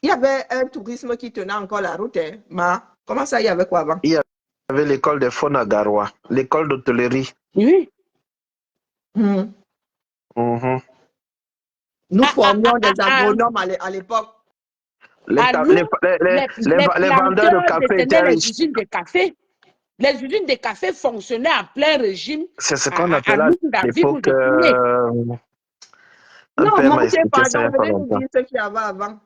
Speaker 1: Il y avait un tourisme qui tenait encore la route. Hein. Comment ça, il y avait quoi avant?
Speaker 4: Il y avait l'école de Fonagarois, l'école d'hôtellerie.
Speaker 5: Oui.
Speaker 1: Nous formions des agronomes à l'époque.
Speaker 4: Les vendeurs de café étaient riches.
Speaker 5: Les usines de café. Les usines de café fonctionnaient en plein régime.
Speaker 4: C'est ce qu'on appelait à l'époque.
Speaker 1: Non, manquez pardon, venez nous dire ce qu'il y avait avant.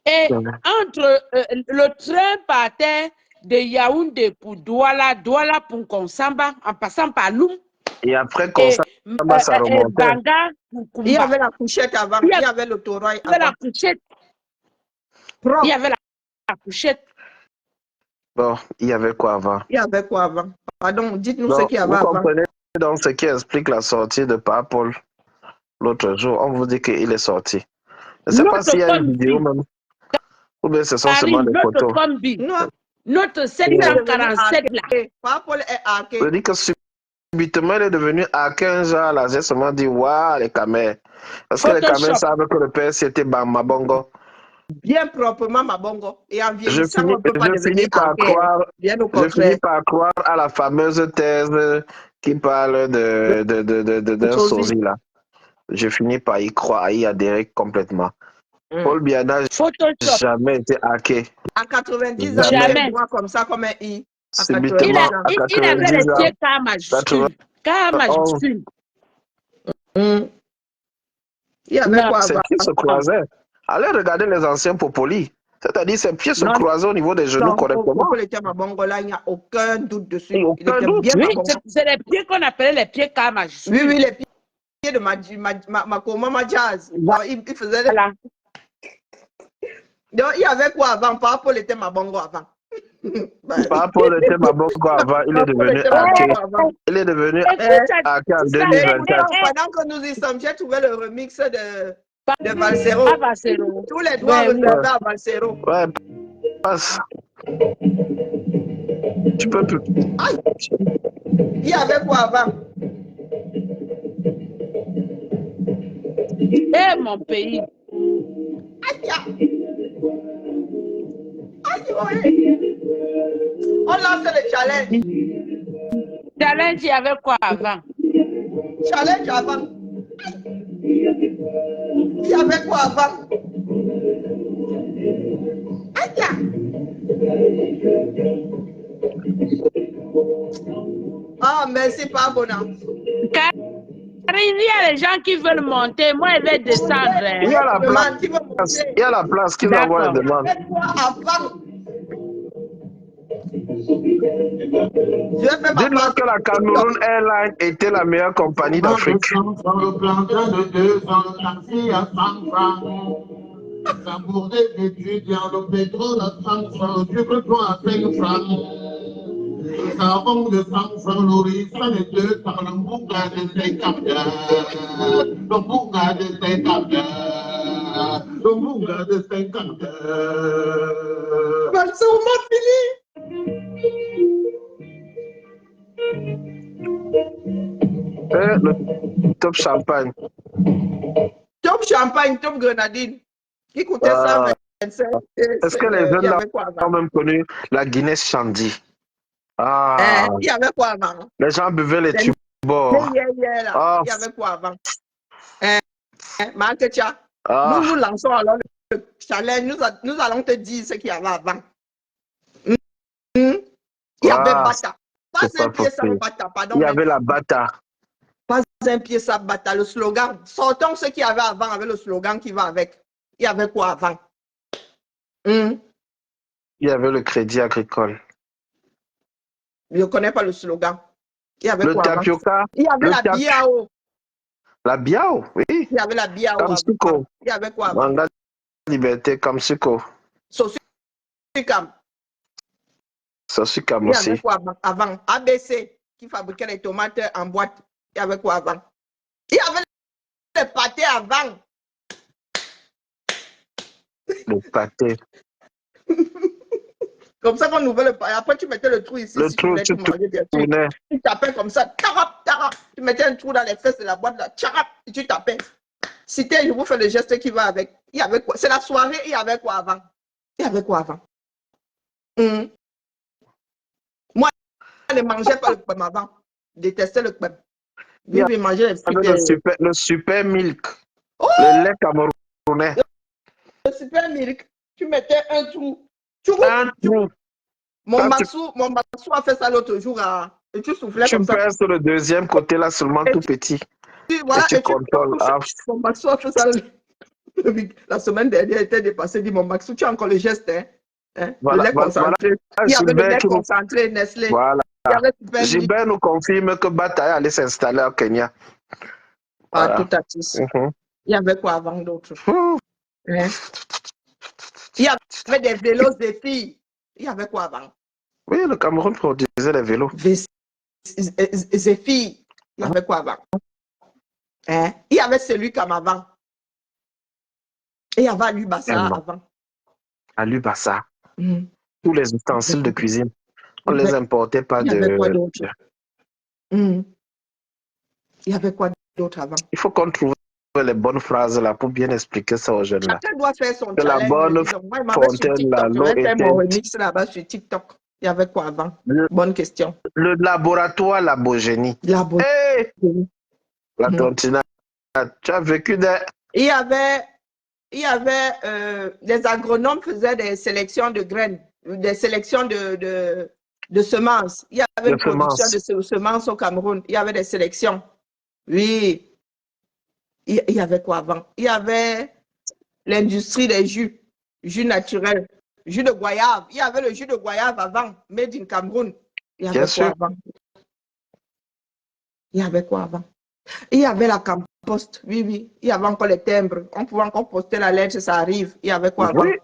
Speaker 5: Et entre le train partait de Yaoundé pour Douala, Douala pour Konsamba, en passant par Loum.
Speaker 4: Et après Konsamba, ça remontait.
Speaker 5: Banga pour Kumba.
Speaker 1: Il y avait la couchette avant, il y avait le taureau avant.
Speaker 5: La couchette. Il y avait la couchette.
Speaker 4: Bon, il y avait quoi avant?
Speaker 1: Il y avait quoi avant? Pardon, dites-nous ce qu'il y avait avant.
Speaker 4: Vous comprenez donc ce qui explique la sortie de Paul l'autre jour. On vous dit qu'il est sorti. Je ne sais pas s'il y a une vidéo même. Ou bien ce sont seulement des photos.
Speaker 5: Notre 747 là.
Speaker 1: Paul est hacké.
Speaker 4: Je dis que subitement il est devenu hacké un genre là. J'ai seulement dit waouh les camères. Parce que les camères savent que le père c'était Mabongo.
Speaker 1: Bien proprement Mabongo. Et en vieillissant, on ne peut pas
Speaker 4: je finis par croire à la fameuse thèse qui parle d'un sosie là. Je finis par y croire, à y adhérer complètement. Paul Biya n'a jamais été hacké.
Speaker 1: À 90 ans, il est droit comme ça, comme un I.
Speaker 5: Il avait les pieds K majuscule. K majuscule.
Speaker 1: Il y avait quoi
Speaker 4: ses pieds se croisaient. Allez regarder les anciens Popoli. C'est-à-dire ses pieds se croisaient au niveau des genoux correctement.
Speaker 1: Popoli était Mabongo là, il n'y a aucun doute dessus.
Speaker 4: Il était bien
Speaker 5: Mabongo. C'est les pieds qu'on appelait les pieds K majuscules.
Speaker 1: Oui, les pieds de Makoma Jazz. Il faisait les... Donc, il y avait quoi avant? Paul était Mabongo avant.
Speaker 4: Paul était Mabongo avant, il est devenu hacké. Il est devenu hacké en 2024.
Speaker 1: Pendant que nous y sommes, j'ai trouvé le remix de Valsero. Tous les doigts réservés à Valsero.
Speaker 4: Ouais, passe. Tu peux plus.
Speaker 1: Il y avait quoi avant?
Speaker 5: Eh mon pays.
Speaker 1: On lance le challenge.
Speaker 5: Challenge, il y avait quoi avant?
Speaker 1: Challenge avant. Il y avait quoi avant? Ah, merci, pas bon.
Speaker 5: Il y a les gens qui veulent monter, moi je vais descendre.
Speaker 4: Il y a la place. Il y a la place qui va avoir une demande. Dites-moi que la Cameroun Airlines était la meilleure compagnie d'Afrique.
Speaker 2: Pour des étudiants, le pétrole à 5 francs, le sucre à 5 francs. Le savon de 5 francs, l'orissa de 2 francs, le bunga de 50 le bunga de 50 le bunga de 50
Speaker 1: C'est au mot fini.
Speaker 4: Le top champagne.
Speaker 1: Top champagne, top grenadine. Qui coûtait 125.
Speaker 4: Est-ce que les jeunes là ont même connu la Guinness Shandy?
Speaker 1: Il y avait quoi avant?
Speaker 4: Les gens buvaient les tubes.
Speaker 1: Il y avait quoi avant? Marketia, nous lançons alors le challenge. Nous allons te dire ce qu'il y avait avant. Il y avait Bata. Pas un pied sans Bata, pardon.
Speaker 4: Il y avait la Bata.
Speaker 1: Pas un pied sans Bata. Le slogan. Sortons ce qu'il y avait avant avec le slogan qui va avec. Il y avait quoi avant?
Speaker 4: Il y avait le crédit agricole.
Speaker 1: Je ne connais pas le slogan. Il y avait
Speaker 4: le
Speaker 1: quoi
Speaker 4: tapioca.
Speaker 1: Avant? Il y avait la biao.
Speaker 4: La Biao, oui.
Speaker 1: Il y avait la Biao
Speaker 4: Kamsuko.
Speaker 1: avant. Il y avait quoi avant?
Speaker 4: Manga Liberté, Kamsuko.
Speaker 1: Sosucam.
Speaker 4: Sosucam
Speaker 1: Il y avait
Speaker 4: aussi.
Speaker 1: quoi avant? ABC, qui fabriquait les tomates en boîte. Il y avait quoi avant? Il y avait le pâté avant.
Speaker 4: Le pâté.
Speaker 1: Comme ça qu'on ouvrait le pâté. Après, tu mettais le trou ici.
Speaker 4: Le
Speaker 1: Si
Speaker 4: trou,
Speaker 1: tu voulais
Speaker 4: tu
Speaker 1: tout manger, bien sûr.
Speaker 4: tournais.
Speaker 1: Tu tapais comme ça. Tarap, tarap. Tu mettais un trou dans les fesses de la boîte. Là, tarap, et tu tapais. C'était, je vous fais le geste qui va avec. Il y avait quoi? C'est la soirée, il y avait quoi avant? Il y avait quoi avant? Moi, je ne mangeais pas le pain avant. Je détestais le pain.
Speaker 4: Il y
Speaker 1: Je mangeais les
Speaker 4: avait le super milk.
Speaker 1: Oh!
Speaker 4: Le lait camerounais.
Speaker 1: Le super milk. Tu mettais un trou.
Speaker 4: Un trou.
Speaker 1: Mon Maxou a fait ça l'autre jour. Et tu soufflais
Speaker 4: Tu
Speaker 1: comme ça.
Speaker 4: perds sur le deuxième côté là seulement tout petit.
Speaker 1: Voilà,
Speaker 4: et tu contrôles.
Speaker 1: Mon Maxou a fait ça. La semaine dernière, il était dépassé. Dit mon Maxou, tu as encore le geste. Hein?
Speaker 4: Voilà,
Speaker 1: le lait concentré. Il y avait le lait concentré Nestlé.
Speaker 4: Voilà.
Speaker 1: Gilbert
Speaker 4: nous confirme que Bataille allait s'installer au Kenya.
Speaker 1: Voilà. Tout à fait. Il y avait quoi avant d'autre? Hein? Il y avait des vélos des filles. Il y avait quoi avant?
Speaker 4: Oui, le Cameroun produisait les vélos.
Speaker 1: Des filles. Il y avait quoi avant? Hein? Il y avait celui comme avant. Et il y avait Alubassa avant.
Speaker 4: Alubassa. Tous les ustensiles de cuisine. On ne les importait pas
Speaker 1: de... Il y avait quoi d'autre? Il y avait quoi d'autre avant?
Speaker 4: Il faut qu'on trouve les bonnes phrases là pour bien expliquer ça aux jeunes là.
Speaker 1: Chacun doit faire son
Speaker 4: challenge. La bonne fontaine là, l'eau était...
Speaker 1: mon remix là-bas sur TikTok. Il y avait quoi avant? Bonne question.
Speaker 4: Le laboratoire Labogénie. Hey! La Tontina. Tu as vécu des...
Speaker 1: Il y avait les agronomes faisaient des sélections de graines, des sélections de semences. Il y avait une production de semences au Cameroun. Il y avait des sélections. Oui. Il y avait quoi avant? Il y avait l'industrie des jus naturels, jus de goyave. Il y avait le jus de goyave avant, made in Cameroun. Il y avait quoi avant? Il y avait quoi avant? Il y avait la Campost, oui. Il y avait encore les timbres. On pouvait encore poster la lettre, ça arrive. Il y avait quoi avant?
Speaker 4: Oui,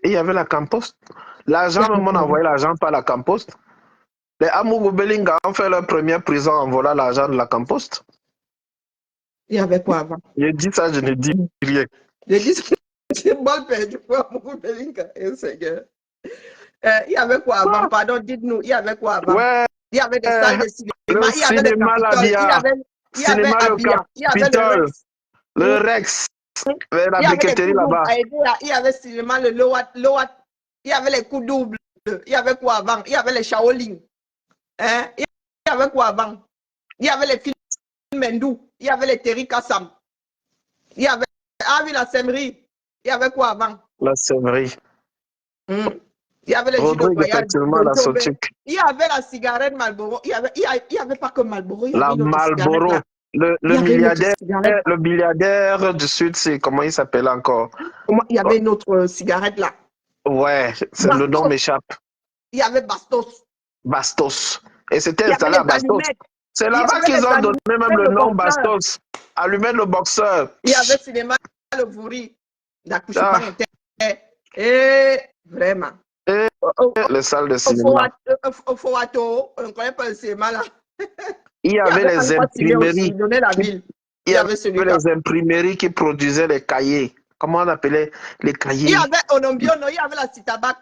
Speaker 4: il y avait la Campost. L'argent, même on envoyait l'argent par la Campost. Les Amougou Belinga ont fait leur première prison en volant l'argent de la Campost.
Speaker 1: Il y avait quoi avant?
Speaker 4: Je dis ça, je ne dis rien.
Speaker 1: Je dis ça, c'est mal perdu pour Amougou Belinga. Il y avait quoi avant? Pardon, dites-nous, il y avait quoi avant?
Speaker 4: Ouais.
Speaker 1: Il y avait des salles de cinéma. Il y avait le
Speaker 4: Capitole, le Rex, la briqueterie là-bas.
Speaker 1: Il y avait le cinéma, le Loat, il y avait les coups doubles. Il y avait quoi avant? Il y avait les Shaolin. Hein? Il y avait quoi avant? Il y avait les films Mendou. Il y avait les Terry Kassam. Il y avait la Semerie. Il y avait quoi avant?
Speaker 4: La Semerie.
Speaker 1: Il y avait les jus de voyage. Il y avait la cigarette Marlboro. Il y avait pas que Marlboro.
Speaker 4: La Marlboro. Le milliardaire du Sud, c'est comment il s'appelle encore?
Speaker 1: Il y avait une autre cigarette là.
Speaker 4: Ouais, le nom m'échappe.
Speaker 1: Il y avait Bastos.
Speaker 4: Bastos. Et c'était installé à Bastos. C'est là-bas qu'ils ont donné même le nom Bastos. Allumette le boxeur. Il
Speaker 1: y avait cinéma le Vouri. Et vraiment.
Speaker 4: Et les salles de cinéma.
Speaker 1: Au Foato, on ne connaît pas le cinéma là.
Speaker 4: Il y avait les imprimeries.
Speaker 1: Il y avait
Speaker 4: les imprimeries qui produisaient les cahiers. Comment on appelait les cahiers?
Speaker 1: Il y avait Onombiono, il y avait la Citabac.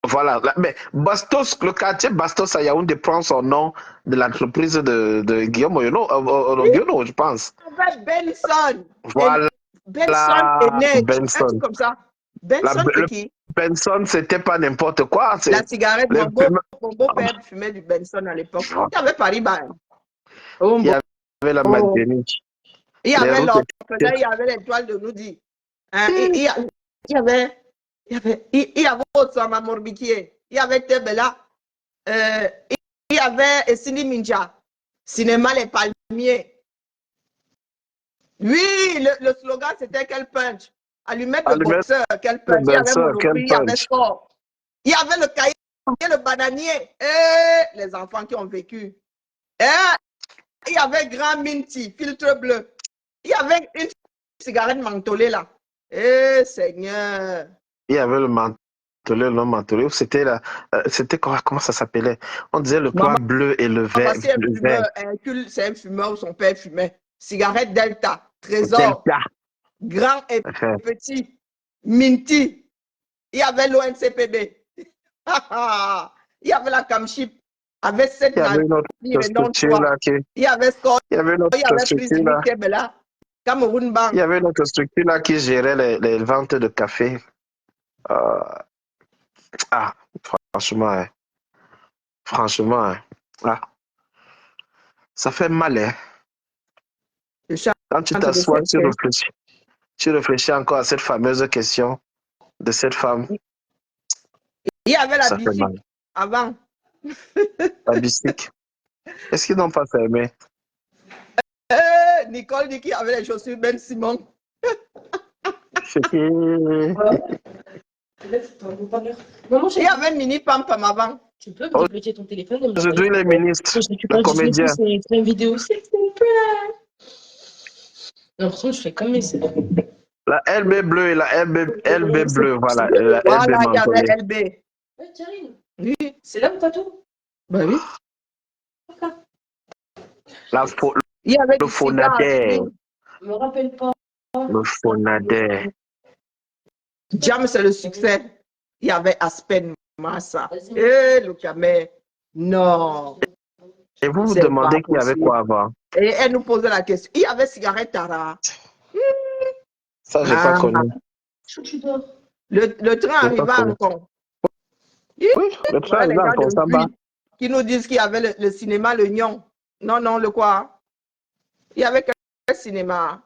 Speaker 4: Voilà, mais Bastos, le quartier Bastos à Yaoundé prend son nom de l'entreprise de Guillaume Onombiono, je pense.
Speaker 1: Avec Benson.
Speaker 4: Voilà.
Speaker 1: Benson et Nedge. Un truc comme ça. Benson, c'est qui?
Speaker 4: Benson, c'était pas n'importe quoi.
Speaker 1: La cigarette, mon beau-père fumait du Benson à l'époque. Il y avait Paris-Bas.
Speaker 4: Il y avait la Martinique.
Speaker 1: Il y avait l'orphelin, il y avait l'étoile de Noudi. Il y avait Osama Morbikié, il y avait Tebela, il y avait Sini Minja, Cinéma Les Palmiers. Oui, le slogan c'était quel punch? Allumette le boxeur, quel punch? Il y avait Monoprix, il y avait Sport. Il y avait le cahier, le bananier. Et les enfants qui ont vécu. Et il y avait Grand Minty, filtre bleu. Il y avait une cigarette mentholée là. Eh, Seigneur.
Speaker 4: Il y avait le mentholé, le non mentholé. C'était comment ça s'appelait? On disait le
Speaker 1: Maman,
Speaker 4: poids bleu et le vert.
Speaker 1: c'est un
Speaker 4: Le vert.
Speaker 1: fumeur. Hercule, c'est un fumeur, son père fumait. Cigarette Delta, Trésor,
Speaker 4: Delta.
Speaker 1: grand et
Speaker 4: Enfin,
Speaker 1: petit, Minty. Il y avait l'ONCPB. Il y avait la Camchip avec 7
Speaker 4: il y avait
Speaker 1: navires
Speaker 4: une autre
Speaker 1: et non
Speaker 4: structure
Speaker 1: 3.
Speaker 4: là
Speaker 1: Il y avait Scott,
Speaker 4: il y avait une autre
Speaker 1: il y avait
Speaker 4: structure là.
Speaker 1: Priscilla Kebela, Cameroun Bank.
Speaker 4: Il y avait une autre structure là qui gérait les ventes de café. Euh, ah, franchement, hein. Franchement, hein. Ah, ça fait mal, hein.
Speaker 1: Le chant
Speaker 4: Quand tu
Speaker 1: de
Speaker 4: t'assois,
Speaker 1: cette
Speaker 4: tu réfléchis encore à cette fameuse question de cette femme.
Speaker 1: Il y avait la
Speaker 4: Ça fait mal.
Speaker 1: bicycle avant.
Speaker 4: La bicycle. Est-ce qu'ils n'ont pas fermé?
Speaker 1: Nicole dit qu'il y avait les chaussures Ben Simon.
Speaker 6: Maman,
Speaker 1: Il y avait une mini pam pam avant.
Speaker 6: tu peux me débloquer ton téléphone et me
Speaker 4: Aujourd'hui, les ministres,
Speaker 6: Je récupère
Speaker 4: les
Speaker 6: du Disney+,
Speaker 4: comédiens.
Speaker 6: c'est une vidéo aussi, s'il te plaît. J'ai l'impression que je fais comme mes sœurs.
Speaker 4: La LB bleue et la LB bleue, voilà. La LB
Speaker 1: Voilà, il y
Speaker 4: mentholée.
Speaker 1: avait LB.
Speaker 6: Ouais, Thierry,
Speaker 1: Oui.
Speaker 6: c'est là où t'as tout.
Speaker 1: Ben oui. Il y avait
Speaker 4: Le
Speaker 1: du cigare.
Speaker 4: Fonadère.
Speaker 6: Je me rappelle pas.
Speaker 4: Le Fonadère.
Speaker 1: Jam, c'est le succès. Il y avait Aspen Massa. Et le Camet. Non.
Speaker 4: Et vous vous
Speaker 1: C'est
Speaker 4: demandez
Speaker 1: pas
Speaker 4: qu'il y avait
Speaker 1: possible.
Speaker 4: quoi avant?
Speaker 1: Et elle nous posait la question. Il y avait cigarette Tara.
Speaker 4: Ça, j'ai pas connu.
Speaker 6: Tu dors.
Speaker 1: Le train
Speaker 4: J'ai
Speaker 1: arrivait
Speaker 4: pas connu.
Speaker 1: encore.
Speaker 4: Oui, le train
Speaker 1: Voilà les
Speaker 4: arrive
Speaker 1: gars
Speaker 4: encore,
Speaker 1: de
Speaker 4: ça va.
Speaker 1: Puy qui nous disent qu'il y avait le cinéma Le Nyon. Non, le quoi? Il y avait quel cinéma?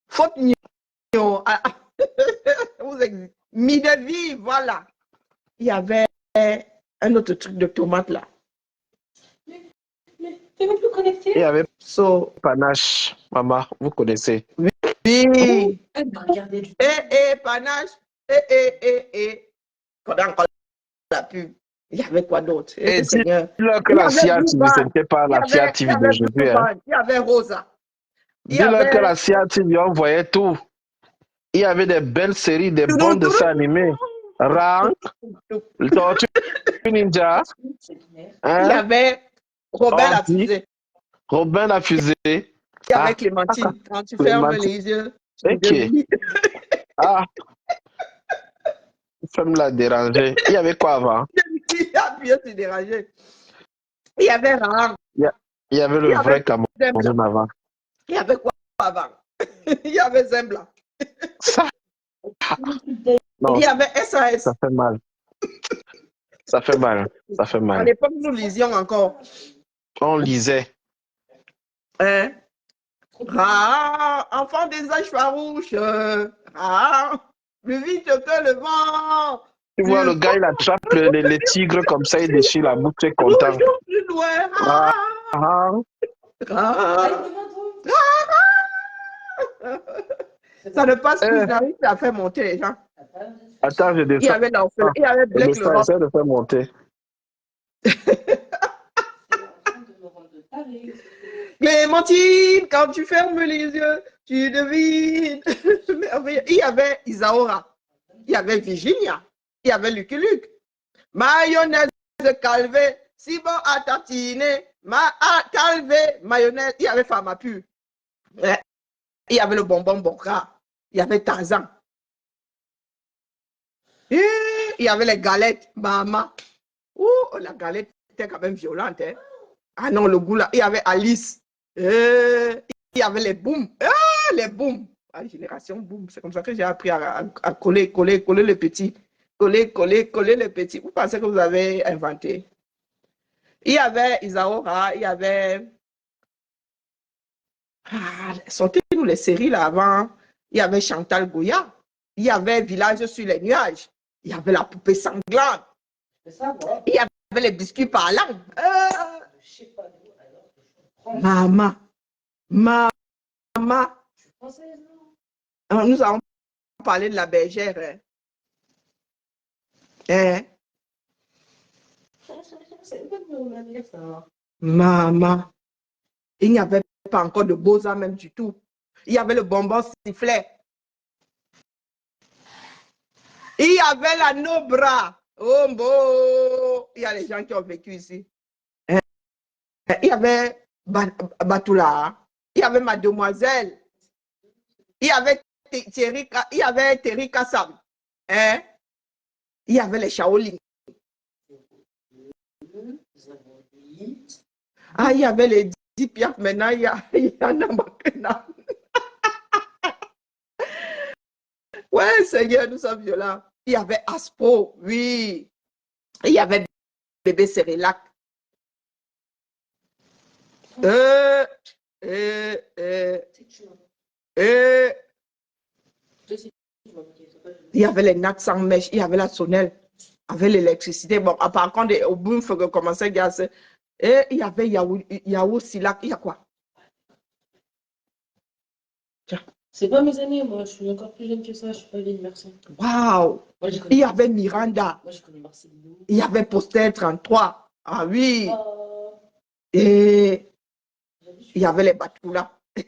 Speaker 1: Faute Nyon. Mi-de-vie, voilà. Il y avait un autre truc de tomate là.
Speaker 6: Mais t'es même plus connecté.
Speaker 4: Il y avait
Speaker 1: So,
Speaker 4: Panache, maman, vous connaissez.
Speaker 1: oui.
Speaker 6: Elle m'a regardé du
Speaker 1: Panache. Pendant la pub. Il y avait quoi d'autre?
Speaker 4: Et
Speaker 1: Seigneur.
Speaker 4: dis-leur que
Speaker 1: Il y
Speaker 4: la
Speaker 1: avait
Speaker 4: CIA
Speaker 1: Blue
Speaker 4: TV,
Speaker 1: Band.
Speaker 4: ce n'était pas la CIA TV d'aujourd'hui. Hein.
Speaker 1: Il y avait Rosa. Il y
Speaker 4: Dis-leur que
Speaker 1: avait...
Speaker 4: la CIA TV, on voyait tout. Il y avait des belles séries, des bons dessins animés. Rank, le Tortue Ninja,
Speaker 1: Il y
Speaker 4: hein?
Speaker 1: avait Robin la
Speaker 4: Andy,
Speaker 1: fusée.
Speaker 4: Robin la fusée.
Speaker 1: Il y avait
Speaker 4: Ah,
Speaker 1: Clémentine. Quand tu fermes
Speaker 4: Clémentine.
Speaker 1: les yeux,
Speaker 4: Ok. Ah, femme la déranger. Il y avait quoi avant?
Speaker 1: Il y a se déranger. Il y avait Rare.
Speaker 4: Il y avait le
Speaker 1: Il y
Speaker 4: vrai
Speaker 1: avait
Speaker 4: Cameroun avant.
Speaker 1: Il y avait quoi avant? Il y avait Zembla.
Speaker 4: Ça, non,
Speaker 1: Il y avait SAS.
Speaker 4: ça fait mal. Ça fait mal. Ça fait
Speaker 1: À
Speaker 4: mal.
Speaker 1: l'époque, nous lisions encore.
Speaker 4: On lisait.
Speaker 1: Hein? Rare, enfant des âges farouches. Rare, plus vite que le vent.
Speaker 4: Tu vois, le gars, il attrape les tigres comme ça, il déchire la bouche, il est content.
Speaker 1: Toujours plus loin.
Speaker 4: Ah, ah.
Speaker 1: Rare. Ça ne passe plus, j'arrive à faire monter les gens.
Speaker 4: Attends, je
Speaker 1: Il y
Speaker 4: descends.
Speaker 1: avait l'orphelin, il y avait
Speaker 4: Je
Speaker 1: Black
Speaker 4: descends,
Speaker 1: Laurent.
Speaker 4: essaie de faire monter.
Speaker 1: Clémentine, quand tu fermes les yeux, tu devines. Il y avait Isaora, il y avait Virginia, il y avait Lucky Luke. Mayonnaise calvé, si bon à tartiner, calvé, mayonnaise, il y avait Famapu. Il y avait le bonbon Boca, il y avait Tarzan. Et il y avait les galettes, Mama. Oh, la galette était quand même violente. Hein? Ah non, le goût là. Il y avait Alice. Il y avait les booms. Ah, les booms. Ah, génération boom. C'est comme ça que j'ai appris à coller le petit. Coller le petit. Vous pensez que vous avez inventé? Il y avait Isaora, il y avait... Ah, sortez-nous les séries là avant. Il y avait Chantal Goya. Il y avait Village sur les nuages. Il y avait la poupée sanglante. Il y avait les biscuits parlants. Maman. Nous avons parlé de la bergère. Maman. Il n'y avait pas encore de Beaux-Arts même du tout. Il y avait le bonbon sifflet. Il y avait la Nobra. Oh, bon. Il y a les gens qui ont vécu ici. Il y avait Batoula. Il y avait Mademoiselle. Il y avait Terry Kassam. Hein? Il y avait les Shaolin. Ah, il y avait les 10 piafs. Maintenant, il y en a maintenant. Ouais, Seigneur, nous sommes violents. Il y avait Aspo, oui. Il y avait bébé Cérélac. Il y avait les nattes sans mèche, il y avait la sonnelle, avec l'électricité. Bon, par contre, au bout, il faut commencer à gaz. Et il y avait Yahoo Silac, il y a quoi?
Speaker 6: C'est pas mes années, moi. Je suis encore plus jeune que ça. Je suis pas vieille, merci.
Speaker 1: Waouh! Il y avait Miranda.
Speaker 6: Moi, je connais Marcelino.
Speaker 1: Il y avait Poster 33. Ah oui. Et il y avait les Batoula. Il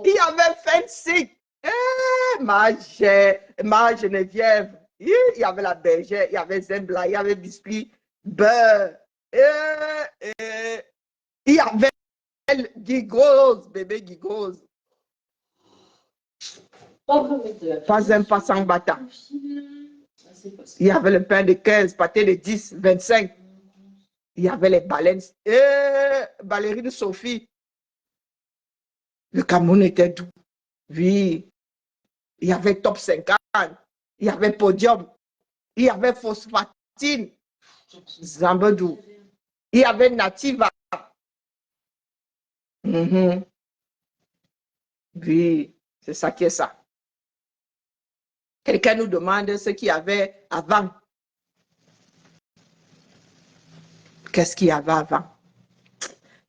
Speaker 1: y avait Fancy. Ma Geneviève. Il y avait la bergère. Il y avait Zembla. Il y avait Biscuit. Beurre. Il y avait Gigose. Bébé Gigose. Pas un passant bata. Il y avait le pain de 15, pâté de 10, 25. Il y avait les baleines. Ballerine Sophie. Le Cameroun était doux. Oui. Il y avait Top 50. Il y avait Podium. Il y avait Phosphatine. Zambadou. Il y avait Nativa. Oui. C'est ça qui est ça. Quelqu'un nous demande ce qu'il y avait avant. Qu'est-ce qu'il y avait avant?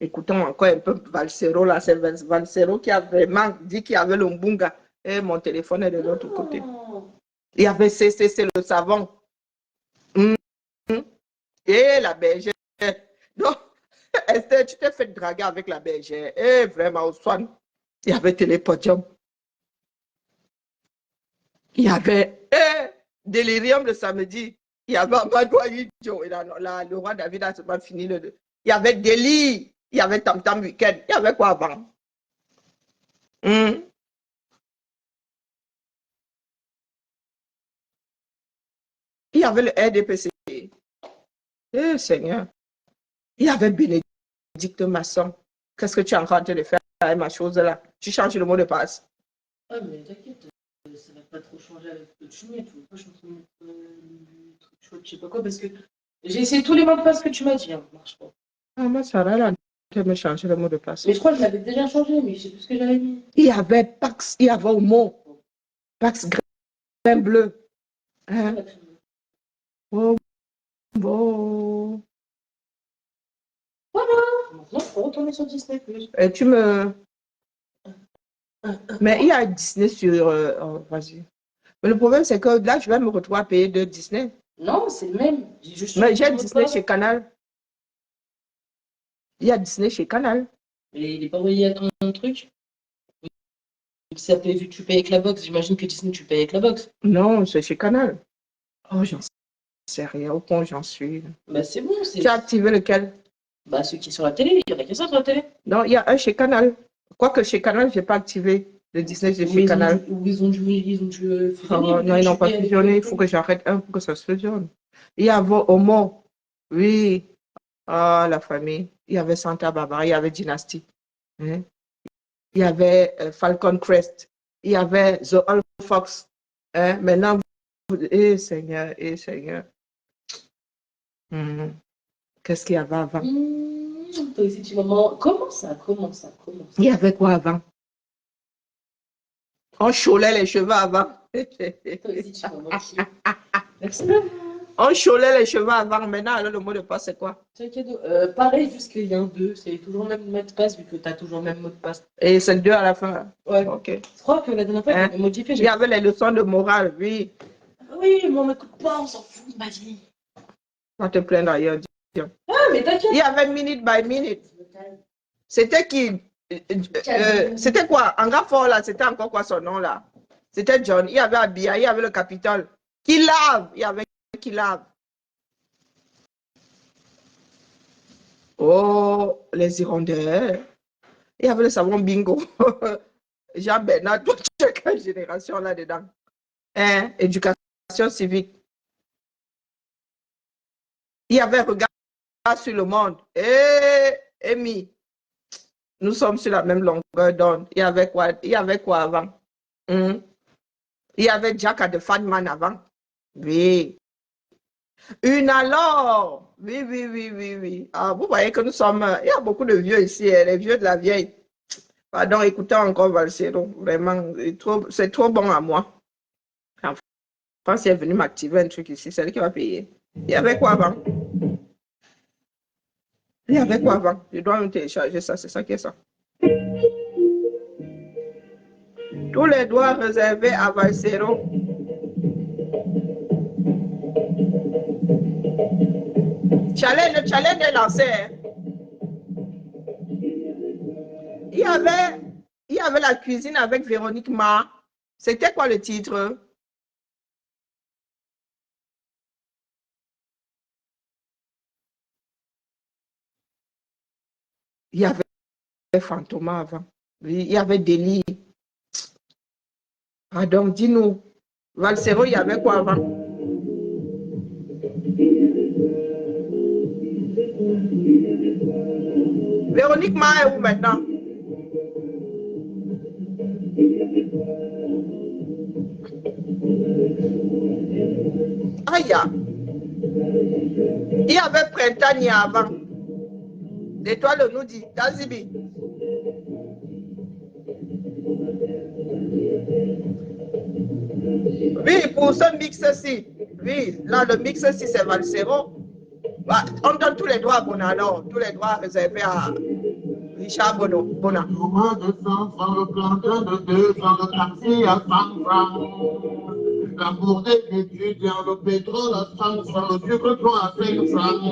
Speaker 1: Écoutons encore un peu Valsero, là, c'est Valsero qui a vraiment dit qu'il y avait le Mbunga. Et mon téléphone est de l'autre côté. Il y avait CCC, le savon. Et la bergère. Donc, Esther, tu t'es fait draguer avec la bergère. Et vraiment, au soin, il y avait Télépodium. Il y avait Délirium le samedi. Il y avait Amadou Ayidjo. Le roi David a seulement fini le. Il y avait Déli. Il y avait Tam Tam Weekend. Il y avait quoi avant? Il y avait le RDPC. Seigneur. Il y avait Bénédicte Masson. Qu'est-ce que tu es en train de faire avec ma chose là? Tu changes le mot de passe.
Speaker 6: Ah, mais t'inquiète, ça va pas trop changer avec le chumie. Tu veux pas changer le truc, je sais pas quoi, parce que j'ai essayé tous les mots de passe que tu m'as dit. Hein, ça marche pas.
Speaker 1: Ah, moi, ça va, de me changer le mot de passe.
Speaker 6: Mais je crois que je l'avais déjà changé, mais je sais plus ce que j'avais mis.
Speaker 1: Il y avait Pax, il y avait Homo. Pax grain bleu. Hein? Oh, bon.
Speaker 6: Voilà. Maintenant, je peux retourner sur Disney+.
Speaker 1: Et tu me... Mais il y a Disney sur... vas-y. Mais le problème, c'est que là, je vais me retrouver à payer de Disney.
Speaker 6: Non, c'est le même.
Speaker 1: Mais j'ai Disney chez Canal. Il y a Disney chez Canal.
Speaker 6: Mais il n'est pas relié à ton truc. Ça fait, vu que tu payes avec la box, j'imagine que Disney, tu payes avec la box.
Speaker 1: Non, c'est chez Canal. Oh, j'en sais rien. Au point, j'en suis.
Speaker 6: Bah, c'est bon.
Speaker 1: Tu as activé lequel?
Speaker 6: Bah, ceux qui sont sur la télé. Il y en a que ça sur la télé.
Speaker 1: Non, il y a un chez Canal. Quoique chez Canal, je n'ai pas activé le Disney de chez Canal.
Speaker 6: Ils ont dû
Speaker 1: non, ils n'ont pas fusionné. Il faut que j'arrête un pour que ça se fusionne. Il y avait Homo. Oui. Ah, la famille. Il y avait Santa Barbara. Il y avait Dynasty. Hein? Il y avait Falcon Crest. Il y avait The All Fox. Hein? Maintenant, Seigneur, Seigneur. Qu'est-ce qu'il y avait avant?
Speaker 6: Toi aussi, tu maman. Comment ça?
Speaker 1: Il y avait quoi avant? On cholait les cheveux avant.
Speaker 6: Toi aussi, tu maman. Merci.
Speaker 1: On cholait les cheveux avant. Maintenant, alors, le mot de passe, c'est quoi?
Speaker 6: C'est un cadeau. Pareil, juste qu'il y a un 2. C'est toujours le même mot de passe, vu que tu as toujours le même mot de passe.
Speaker 1: Et c'est le 2 à la fin?
Speaker 6: Ouais.
Speaker 1: Ok.
Speaker 6: Je crois que la dernière fois, j'avais modifié.
Speaker 1: Il y avait les leçons de morale, oui.
Speaker 6: Oui, mais on m'écoute pas, on s'en fout de ma vie.
Speaker 1: On va te plaindre ailleurs.
Speaker 6: Ah, mais t'inquiète.
Speaker 1: Il y avait minute by minute. C'était qui? C'était quoi? Angafort, là, c'était encore quoi son nom, là? C'était John. Il y avait Abia, il y avait le Capitole. Qui lave? Il y avait qui lave. Oh, les Hirondais. Il y avait le savon bingo. Jean-Bernard, toi, tu es quelle génération là-dedans? Hein? Éducation civique. Il y avait regard sur le monde. Eh, Amy, nous sommes sur la même longueur d'onde. Il y avait quoi? Il y avait quoi avant? Il y avait Jack à de Fatman avant. Oui. Une alors. Oui, oui, oui, oui, oui. Ah, vous voyez que nous sommes. Il y a beaucoup de vieux ici, les vieux de la vieille. Pardon, écoutez encore Valsero. Vraiment, c'est trop bon à moi. En France, elle est venue m'activer un truc ici, c'est elle qui va payer. Il y avait quoi avant? Il y avait quoi avant? Je dois me télécharger ça, c'est ça qui est ça. Tous les droits réservés à Valsero. Le challenge est lancé. Hein? Il y avait la cuisine avec Véronique Ma. C'était quoi le titre? Il y avait Fantoma avant. Il y avait Délit. Pardon, dis-nous. Valsero, il y avait quoi avant? Véronique Ma est où maintenant? Aïe. Il y avait Printania avant. L'étoile nous dit, Tazibi. Oui, pour ce mix-ci. Oui, là, le mix-ci, c'est Valsero. Bah, on donne tous les droits à Bona, alors. Tous les droits réservés à Richard Bono. Bona.
Speaker 7: De 100 francs, le plantain de 200, le taxi à 100 francs. L'amour des étudiants, le pétrole à 100 francs, le sucre plomb à 5 francs.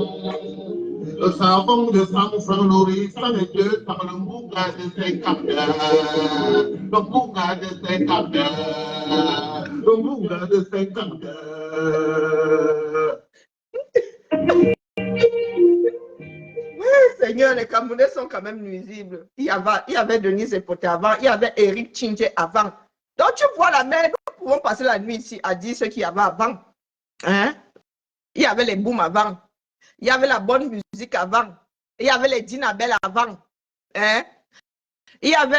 Speaker 7: Le savon de 100 francs, l'orissa de 200, le mouga de 50 le mouga de 50 le mouga de 50
Speaker 1: Seigneur, les Camerounais sont quand même nuisibles. Il y avait Denise Epoté avant, il y avait Eric Chinche avant. Donc, tu vois la mer, nous pouvons passer la nuit ici à dire ce qu'il y avait avant. Hein? Il y avait les booms avant. Il y avait la bonne musique avant. Il y avait les Dinabel avant. Hein? Il y avait,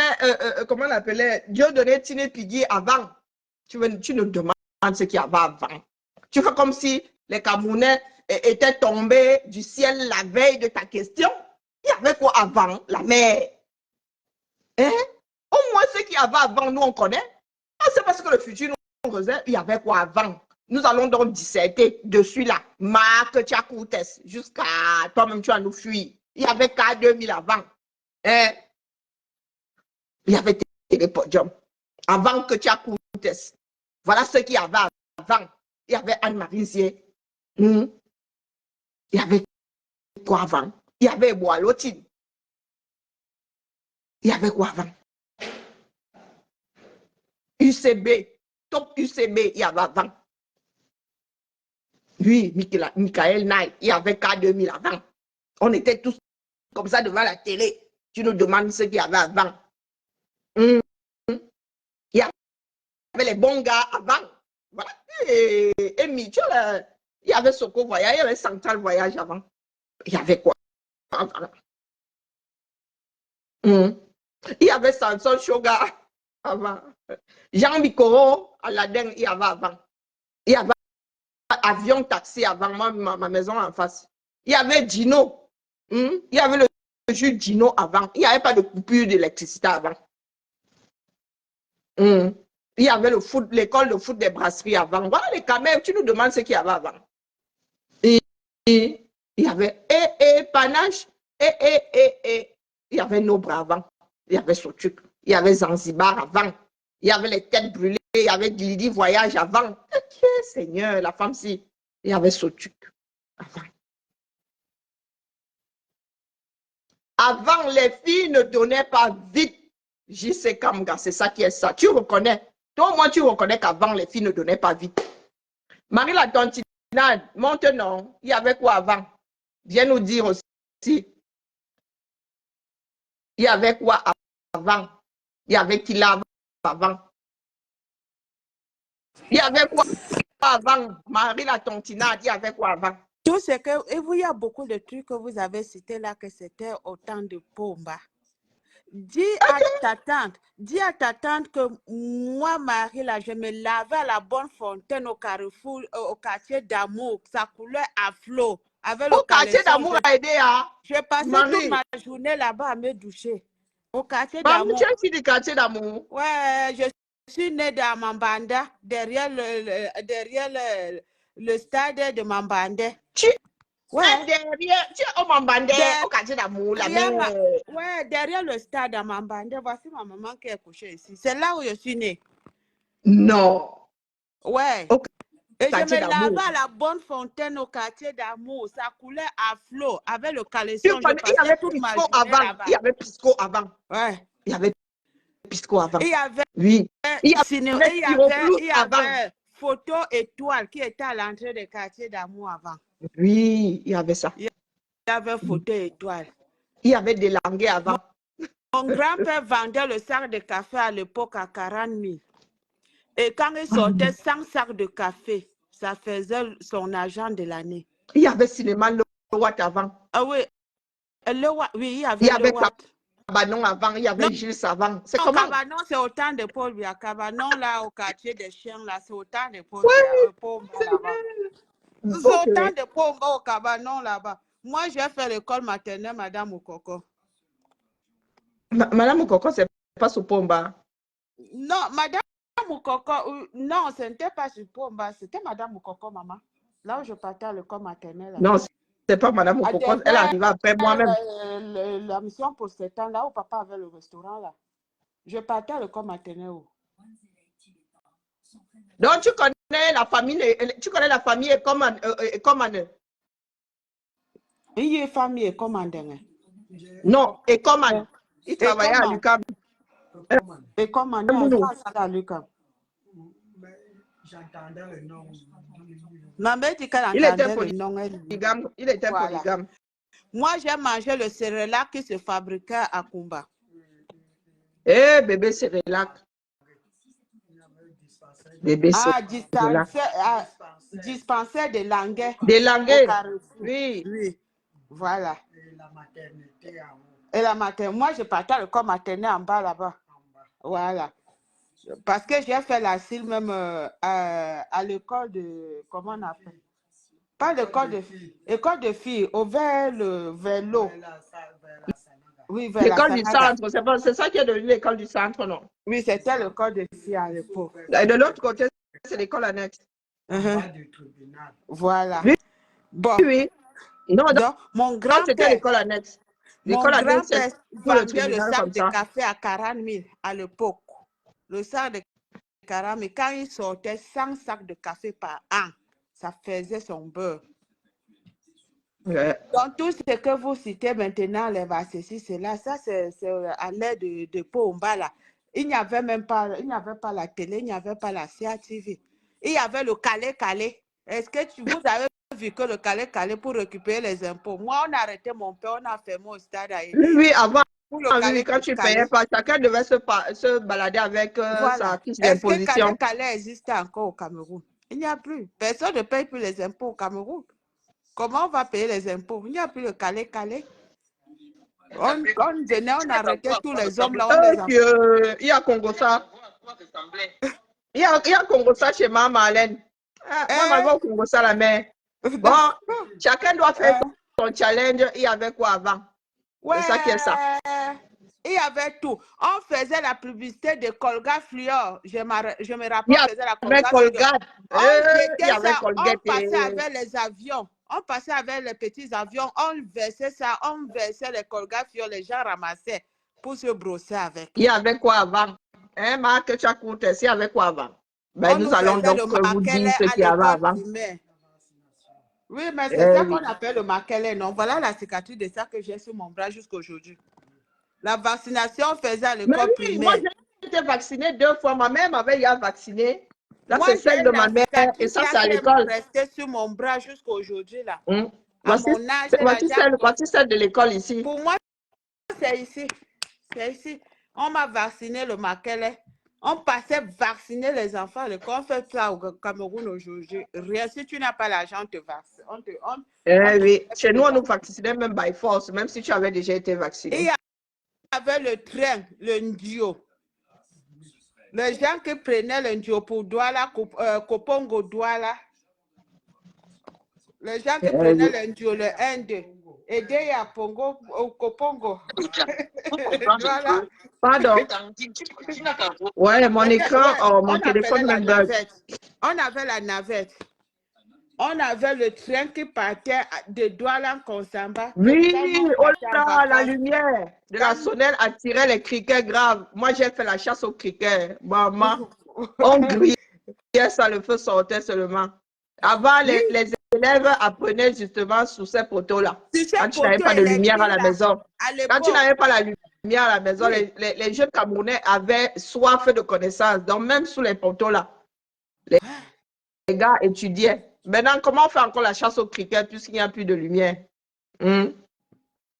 Speaker 1: comment on l'appelait, Dieudonné Tine Pigui avant. Tu nous demandes ce qu'il y avait avant. Tu fais comme si les Camerounais étaient tombés du ciel la veille de ta question. Il y avait quoi avant? La mer. Hein? Au moins ce qu'il y avait avant, nous on connaît. Ah, c'est parce que le futur nous réserve. Il y avait quoi avant? Nous allons donc disserter dessus là. Marc Tchakoutes, jusqu'à toi-même tu vas nous fuir. Il y avait K2000 avant. Hein? Il y avait Télépodium. Avant que Tchakoutes. Voilà ce qu'il y avait avant. Il y avait Anne-Marie Zier. Il y avait quoi avant? Il y avait Boalotine. Il y avait quoi avant? UCB, top UCB, il y avait avant. Oui, Michael Knight, il y avait K2000 avant. On était tous comme ça devant la télé. Tu nous demandes ce qu'il y avait avant. Il y avait les bons gars avant. Voilà. Et Mitchell, il y avait Soko Voyage, il y avait Central Voyage avant. Il y avait quoi avant? Il y avait Samson Shoga avant. Jean Bicoro, Aladdin, il y avait avant. Il y avait avion taxi avant ma maison en face. Il y avait Dino. Il y avait le jus Dino avant. Il n'y avait pas de coupure d'électricité avant. Il y avait le foot, l'école de foot des brasseries avant. Voilà les caméras, tu nous demandes ce qu'il y avait avant. Et il y avait Panache, il y avait Nobra avant. Il y avait Sotuk. Il y avait Zanzibar avant. Il y avait les têtes brûlées. Il y avait Lydie Voyage avant. Ok, Seigneur, la femme-ci. Il y avait Sotuk avant. Avant, les filles ne donnaient pas vite. J.C. Kamga, c'est ça qui est ça. Tu reconnais. Toi, au moins, tu reconnais qu'avant, les filles ne donnaient pas vite. Marie la Tontinade, maintenant, il y avait quoi avant? Viens nous dire aussi. Il y avait quoi avant? Il y avait qui là avant? Il y avait quoi avant? Marie la Tontinade, il y avait quoi avant?
Speaker 5: Tout ce que, et vous, il y a beaucoup de trucs que vous avez cités là, que c'était au temps de Pomba. Dis à ta tante que moi, Marie, là, je me lavais à la bonne fontaine au Carrefour, au quartier d'amour. Ça coulait à flot. Avec le
Speaker 1: Au quartier
Speaker 5: caleçon.
Speaker 1: d'amour a aidé à
Speaker 5: J'ai passé toute ma journée là-bas à me doucher. Au quartier d'amour.
Speaker 1: Maman, tu es ici du quartier d'amour?
Speaker 5: Ouais, je suis née dans Mambanda, derrière le stade de Mambanda.
Speaker 1: Tu es derrière, tu es au Mambanda, au quartier d'amour, la mère.
Speaker 5: Ouais, derrière le stade à Mambanda. Voici ma maman qui est couchée ici. C'est là où je suis née.
Speaker 1: Non.
Speaker 5: Ouais.
Speaker 1: Au
Speaker 5: Et je
Speaker 1: quartier
Speaker 5: me
Speaker 1: d'amour.
Speaker 5: lavais à la bonne fontaine au quartier d'amour. Ça coulait à flot avec le
Speaker 1: Tu
Speaker 5: caleçon.
Speaker 1: connais, il y avait Pisco avant. Il y avait Pisco avant.
Speaker 5: Ouais.
Speaker 1: Il y avait Pisco avant.
Speaker 5: Il y avait,
Speaker 1: oui. Il y
Speaker 5: avait photo étoile qui était à l'entrée des quartiers d'amour avant.
Speaker 1: Oui, il y avait ça.
Speaker 5: Il y avait photo étoile.
Speaker 1: Il y avait des langues avant.
Speaker 5: Mon grand-père vendait le sac de café à l'époque à 40 000. Et quand il sortait 100 sacs de café, ça faisait son argent de l'année.
Speaker 1: Il y avait cinéma Le Watt avant.
Speaker 5: Ah oui, oui, il y avait Le Watt.
Speaker 1: Cabanon avant, il y avait Gilles avant. C'est
Speaker 5: comment?
Speaker 1: Cabanon,
Speaker 5: c'est au temps de Paul Biya. Cabanon, là, au quartier des chiens, là, c'est au temps de Paul Biya. C'est au temps de Paul Biya, au Cabanon, là-bas. Moi, j'ai fait l'école maternelle, Madame Moukoko.
Speaker 1: Madame Moukoko, c'est pas sur Pomba.
Speaker 5: Non, Madame Moukoko, non, ce n'était pas sur Pomba, c'était Madame Moukoko, maman. Là où je partais à l'école maternelle. Là.
Speaker 1: Non, c'est pas Madame Moukoko, elle arrive après moi-même.
Speaker 5: La mission pour 7 ans, là où papa avait le restaurant, là. Je partais à l'école maternelle.
Speaker 1: Donc, tu connais la famille comme
Speaker 5: Il y a famille comme un.
Speaker 1: Non, et comme il travaillait à l'UQAM.
Speaker 5: Et comme un à l'UQAM.
Speaker 3: J'entendais le nom.
Speaker 1: Il était polygame. Il était polygame.
Speaker 5: Moi, j'ai mangé le cérélac qui se fabriquait à Kumba.
Speaker 1: Eh, bébé cérélac. Bébé
Speaker 5: dispensaire de langues.
Speaker 1: Des langues. Oui.
Speaker 5: Oui. Voilà. Et la maternelle. Moi, je partais à l'école maternelle en bas là-bas. Voilà. Parce que j'ai fait la CIL même à l'école de... Comment on appelle? Pas l'école de filles. École de filles, vers l'eau. Oui, vers
Speaker 1: l'école du centre. C'est ça qui est devenu l'école du centre, non?
Speaker 5: Oui, c'était l'école de filles à l'époque.
Speaker 1: Et de l'autre côté, c'est l'école annexe.
Speaker 5: Voilà.
Speaker 1: Oui.
Speaker 5: Bon.
Speaker 1: Oui. Non,
Speaker 5: mon grand-père.
Speaker 1: C'était l'école annexe.
Speaker 5: Mon grand-père vendait le sac de café à 40 000 à l'époque. Le sac de 40 000, quand il sortait 100 sacs de café par an, ça faisait son beurre.
Speaker 1: Ouais.
Speaker 5: Donc, tout ce que vous citez maintenant, les ceci, cela, ça, c'est à l'aide de Pomba, là. Il n'y avait même pas, la télé, il n'y avait pas la CATV. Il y avait le calé-calé. Est-ce que vous avez vu que le calé-calé pour récupérer les impôts? Moi, on a arrêté mon père, on a fermé au stade à Edé.
Speaker 1: Oui, avant. Quand tu ne payais pas, chacun devait se balader avec sa fiche d'imposition.
Speaker 5: Est-ce que calé-calé existe encore au Cameroun? Il n'y a plus. Personne ne paye plus les impôts au Cameroun. Comment on va payer les impôts? Il n'y a plus le calé-calé. On venait, on arrêtait tous les hommes là.
Speaker 1: Il y a Congo ça. Il y a Congo ça chez Maman Alain. Maman va au Congo ça la mère. Bon, chacun doit faire son challenge. Il y avait quoi avant?
Speaker 5: Ouais.
Speaker 1: C'est ça qui est ça.
Speaker 5: Il y avait tout. On faisait la publicité de Colgate Fluor. Je me rappelle, on faisait la
Speaker 1: Colgate.
Speaker 5: On passait avec les avions. On passait avec les petits avions. On versait ça. On versait les Colgate Fluor. Les gens ramassaient pour se brosser avec.
Speaker 1: Il y avait quoi avant? Hein, Marc, tu as coûté. Il y avait quoi avant? Ben, nous allons donc vous dire ce qu'il y avait avant.
Speaker 5: Oui, mais c'est
Speaker 1: Eh
Speaker 5: ça
Speaker 1: oui.
Speaker 5: qu'on appelle le maquelé, non? Voilà la cicatrice de ça que j'ai sur mon bras jusqu'à aujourd'hui. La vaccination faisait à
Speaker 1: Mais
Speaker 5: l'école
Speaker 1: oui, moi,
Speaker 5: primaire.
Speaker 1: j'ai été vaccinée 2 fois. Ma mère m'avait déjà vaccinée. Là,
Speaker 5: Moi,
Speaker 1: c'est
Speaker 5: j'ai
Speaker 1: celle de
Speaker 5: la
Speaker 1: ma mère. Et
Speaker 5: cicatrice
Speaker 1: ça,
Speaker 5: là
Speaker 1: c'est à
Speaker 5: qui est même
Speaker 1: l'école.
Speaker 5: restée sur mon bras jusqu'à aujourd'hui, là. À
Speaker 1: Voici,
Speaker 5: mon âge, là,
Speaker 1: voici celle de l'école ici.
Speaker 5: pour moi, c'est ici. C'est ici. On m'a vacciné le maquelé. On passait vacciner les enfants à l'école. On fait ça au Cameroun aujourd'hui. Rien. Si tu n'as pas l'argent, on te vaccine. On
Speaker 1: Eh
Speaker 5: te
Speaker 1: oui.
Speaker 5: fait
Speaker 1: Chez
Speaker 5: le
Speaker 1: nous, on nous
Speaker 5: vaccin.
Speaker 1: vaccinait même by force, même si tu avais déjà été
Speaker 5: Et il
Speaker 1: vacciné.
Speaker 5: y avait le train, le Ndio. Les gens qui prenaient le Ndio pour Douala, Kopongo Douala. Les gens qui
Speaker 1: Eh
Speaker 5: prenaient
Speaker 1: oui.
Speaker 5: le Ndio, le Inde. Et dès à Pongo, au Kopongo. Douala.
Speaker 1: Pardon. Ouais, mon écran,
Speaker 5: Ouais,
Speaker 1: mon
Speaker 5: on appelait
Speaker 1: téléphone
Speaker 5: la
Speaker 1: me bug.
Speaker 5: navette. On avait la navette. On avait le train qui partait de Douala en Konsamba.
Speaker 1: Oui,
Speaker 5: Quand on
Speaker 1: oh
Speaker 5: partait en
Speaker 1: là, la
Speaker 5: vacances.
Speaker 1: lumière de la
Speaker 5: Quand-
Speaker 1: sonnelle attirait les criquets graves. Moi, j'ai fait la chasse aux criquets. Maman, on grillait ça, le feu sortait seulement. Avant,
Speaker 5: Oui,
Speaker 1: les élèves apprenaient justement sous ces poteaux-là.
Speaker 5: sur ces
Speaker 1: Quand tu n'avais
Speaker 5: poteaux
Speaker 1: pas de lumière à
Speaker 5: électriques
Speaker 1: la
Speaker 5: là,
Speaker 1: maison.
Speaker 5: à
Speaker 1: Quand tu
Speaker 5: l'époque.
Speaker 1: n'avais pas la lumière à la maison,
Speaker 5: Oui.
Speaker 1: les jeunes Camerounais avaient soif de connaissances. Donc, même sous les poteaux-là, les gars étudiaient. Maintenant, comment on fait encore la chasse aux criquets puisqu'il n'y a plus de lumière?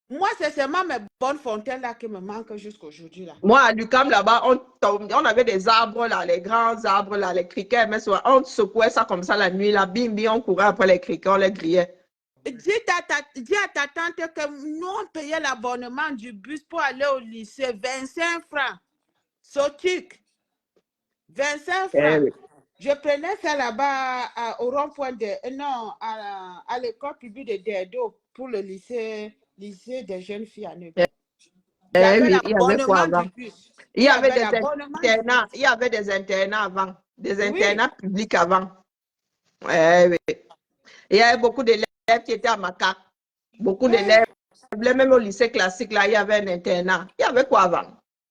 Speaker 5: Moi, c'est seulement mes bonnes fontaines là qui me manquent jusqu'à aujourd'hui là.
Speaker 1: Moi, à l'UQAM, là-bas, on avait des arbres, là, les grands arbres, là, les criquets, mais on secouait ça comme ça la nuit, là, bim, bim, on courait après les criquets, on les grillait.
Speaker 5: Dis à ta tante que nous, on payait l'abonnement du bus pour aller au lycée, 25 francs. Sotique, 25
Speaker 1: Eh
Speaker 5: francs.
Speaker 1: oui.
Speaker 5: Je prenais ça là-bas au rond-point non, à l'école publique de Derdo pour le lycée des jeunes filles à Neuilly. Il y
Speaker 1: Eh
Speaker 5: avait
Speaker 1: oui, il y avait quoi
Speaker 5: l'abonnement
Speaker 1: avant?
Speaker 5: du bus.
Speaker 1: Il y avait des
Speaker 5: l'abonnement du
Speaker 1: internats,
Speaker 5: bus.
Speaker 1: il y avait des internats avant, des
Speaker 5: Oui.
Speaker 1: internats publics avant. Eh oui. Il y avait beaucoup d'élèves qui étaient à Maca, beaucoup d'élèves, même au lycée classique, là, il y avait un internat. Il y avait quoi avant?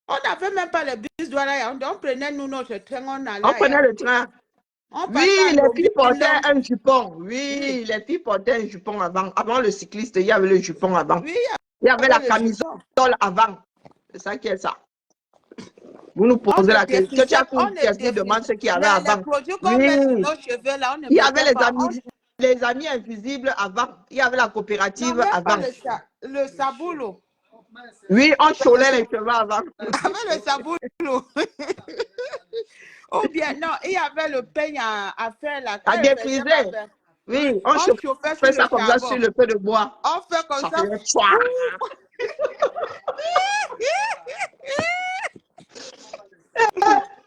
Speaker 5: On n'avait même pas le bus Douala. On prenait nous notre train, on allait.
Speaker 1: On prenait le train.
Speaker 5: On
Speaker 1: Oui,
Speaker 5: passait à
Speaker 1: les filles portaient
Speaker 5: Lombilong.
Speaker 1: un jupon. Oui, les filles portaient un jupon avant. Avant le cycliste, il y avait le jupon avant.
Speaker 5: Oui,
Speaker 1: Il y avait la
Speaker 5: le
Speaker 1: camisole
Speaker 5: jupon.
Speaker 1: avant. C'est ça qui est ça. Vous nous
Speaker 5: On
Speaker 1: posez
Speaker 5: ne
Speaker 1: la question. Tu as
Speaker 5: on
Speaker 1: une
Speaker 5: ne
Speaker 1: pièce, vous demandez ce qu'il y avait
Speaker 5: les
Speaker 1: avant.
Speaker 5: produits qu'on met sur
Speaker 1: Oui,
Speaker 5: nos cheveux là, on ne
Speaker 1: il y avait
Speaker 5: mettait pas.
Speaker 1: les amis invisibles avant. Il y avait la
Speaker 5: Non,
Speaker 1: coopérative
Speaker 5: même pas
Speaker 1: avant.
Speaker 5: le saboulot.
Speaker 1: Oui, on cholait les cheveux avant.
Speaker 5: Avec le saboulot. Ou bien, non, il y avait le peigne à faire là.
Speaker 1: À défriser. Oui, on
Speaker 5: chauffait
Speaker 1: fait
Speaker 5: sur
Speaker 1: ça
Speaker 5: le
Speaker 1: comme ça sur
Speaker 5: charbon.
Speaker 1: le feu de bois.
Speaker 5: On fait comme
Speaker 1: Ça
Speaker 5: ça.
Speaker 1: faisait chouah.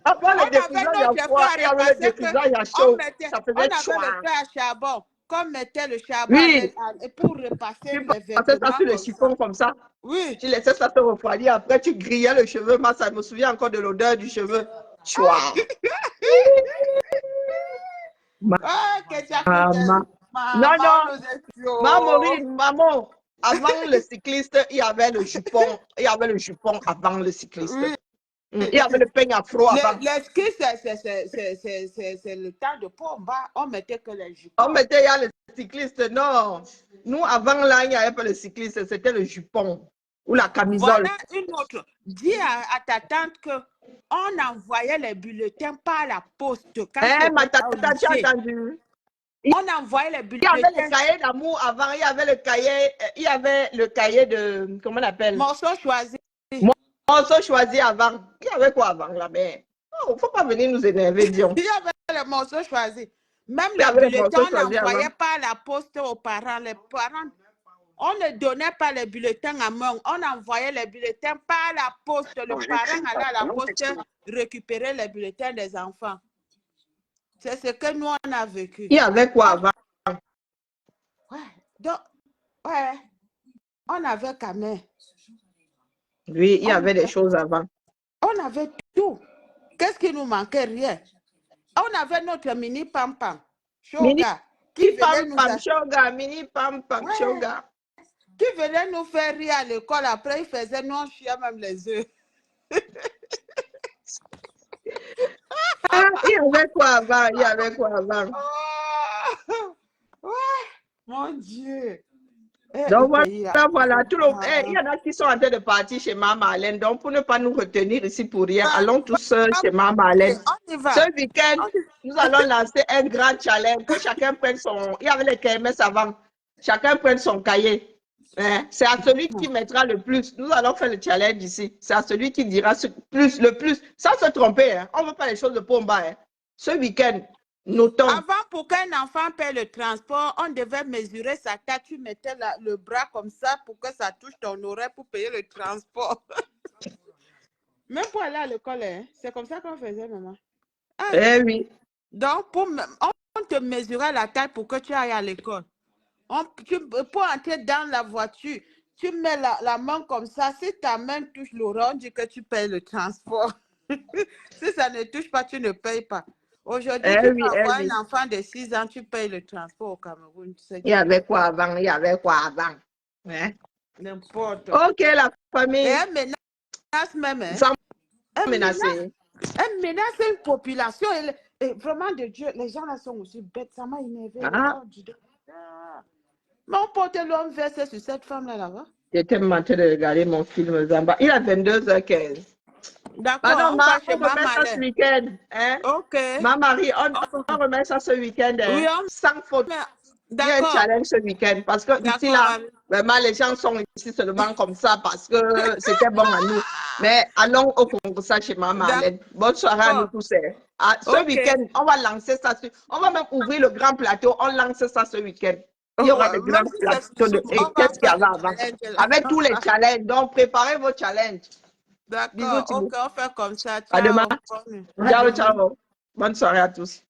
Speaker 1: Avant le défrisage, il y a froid. Il y avait le défrisage, il y a chaud. Ça
Speaker 5: On
Speaker 1: faisait
Speaker 5: avait
Speaker 1: chouah.
Speaker 5: le feu à charbon. Qu'on mettait le charbon
Speaker 1: Oui,
Speaker 5: pour repasser
Speaker 1: tu
Speaker 5: les
Speaker 1: passais ça
Speaker 5: vêtements
Speaker 1: sur le
Speaker 5: comme
Speaker 1: chiffon
Speaker 5: ça.
Speaker 1: comme ça.
Speaker 5: Oui.
Speaker 1: Tu laissais ça se refroidir. Après, tu grillais le cheveu. Moi, ça me souvient encore de l'odeur du cheveu. Chouah.
Speaker 5: Ah, que tu as
Speaker 1: Maman. Non, non. Maman. Avant le cycliste, il y avait le jupon. Il y avait le jupon avant le cycliste.
Speaker 5: Oui.
Speaker 1: Il y avait le peigne afro avant.
Speaker 5: Les skis, c'est le temps de pomba. On mettait que les jupons.
Speaker 1: On mettait, il y a le cycliste. Non. Nous, avant là, il n'y avait pas le cycliste. C'était le jupon ou la camisole.
Speaker 5: Voilà une autre. Dis à ta tante qu'on envoyait les bulletins par la poste. Quand
Speaker 1: Ma tata, tu as entendu?
Speaker 5: On envoyait les
Speaker 1: Il y
Speaker 5: bulletins.
Speaker 1: avait le cahier d'amour avant, il y avait le cahier de, comment on appelle?
Speaker 5: Morceau choisi.
Speaker 1: Morceau choisi avant. Il y avait quoi avant la mère? Il ne faut pas venir nous énerver, disons.
Speaker 5: Il y avait le morceau choisi. Même
Speaker 1: Il y
Speaker 5: les
Speaker 1: avait le
Speaker 5: bulletins,
Speaker 1: morceau
Speaker 5: on
Speaker 1: choisi
Speaker 5: n'envoyait
Speaker 1: avant.
Speaker 5: pas la poste aux parents. Les parents, on ne donnait pas les bulletins à main. On envoyait les bulletins par la poste. Le parent allait à la poste récupérer les bulletins des enfants. C'est ce que nous, on a vécu.
Speaker 1: Il y avait quoi avant?
Speaker 5: Ouais. Donc, ouais. On avait quand même.
Speaker 1: Oui, il y avait des choses avant.
Speaker 5: On avait tout. Qu'est-ce qui nous manquait? Rien. On avait notre mini pam-pam. Shoga.
Speaker 1: Mini pam-pam, shoga, mini pam-pam, shoga.
Speaker 5: Qui venait nous faire rire à l'école. Après, il faisait nous chier même les œufs.
Speaker 1: Il y avait quoi avant? Il y avait quoi avant?
Speaker 5: Ouais.
Speaker 6: Mon Dieu. Eh, le
Speaker 1: Donc
Speaker 6: pays, là.
Speaker 1: voilà, il y en a qui sont en train de partir chez Maman Marlène. Donc pour ne pas nous retenir ici pour rien, allons tous chez Maman Marlène.
Speaker 6: On y va.
Speaker 1: Ce week-end, nous allons lancer un grand challenge, que chacun prenne son... Il y avait les KMS avant. Chacun prenne son cahier. Hein? C'est à celui qui mettra le plus. Nous allons faire le challenge ici. C'est à celui qui dira le plus. Sans se tromper, hein? On ne veut pas les choses de Pomba. Hein? Ce week-end, notons.
Speaker 5: Avant, pour qu'un enfant paie le transport, on devait mesurer sa tête. Tu mettais le bras comme ça pour que ça touche ton oreille pour payer le transport. Même pour aller à l'école, hein? C'est comme ça qu'on faisait, maman. Ah,
Speaker 1: Eh oui.
Speaker 5: donc, on te mesurait la taille pour que tu ailles à l'école. Pour entrer dans la voiture, tu mets la main comme ça. Si ta main touche l'oreille, on dit que tu payes le transport. Si ça ne touche pas, tu ne payes pas. Aujourd'hui, tu peux avoir un enfant de 6 ans, tu payes le transport au Cameroun.
Speaker 1: Il y avait quoi avant? Il y avait quoi avant? Hein?
Speaker 5: N'importe.
Speaker 1: Ok, la famille.
Speaker 5: Et elle menace même. Hein?
Speaker 1: Sans menacer.
Speaker 5: Elle menace une population. Et vraiment, de Dieu, les gens là sont aussi bêtes. Ça m'a énervé.
Speaker 1: Ah.
Speaker 5: Mais on porte l'homme versé sur cette femme-là là-bas.
Speaker 1: J'étais en train de regarder mon film Zamba. Il a 22h15.
Speaker 5: D'accord.
Speaker 1: Pardon, on remet ça ce week-end. Hein?
Speaker 5: Ok.
Speaker 1: Ma Marie, on remet ça ce week-end. Hein?
Speaker 5: Oui,
Speaker 1: sans faute. Il y a un challenge ce week-end. Parce que ici, là, vraiment, les gens sont ici seulement comme ça parce que c'était bon à nous. Mais allons au concours chez Maman Marlène. Bonne soirée à nous tous. Hein? Ce week-end, on va lancer ça. On va même ouvrir le grand plateau. On lance ça ce week-end. Il y aura le grand plateau de qu'est-ce qu'il y avait avant. Avec tous les challenges. Donc, préparez vos challenges.
Speaker 5: D'accord, ok, on fait comme ça.
Speaker 1: À demain. Ciao, ciao. Bonne soirée à tous.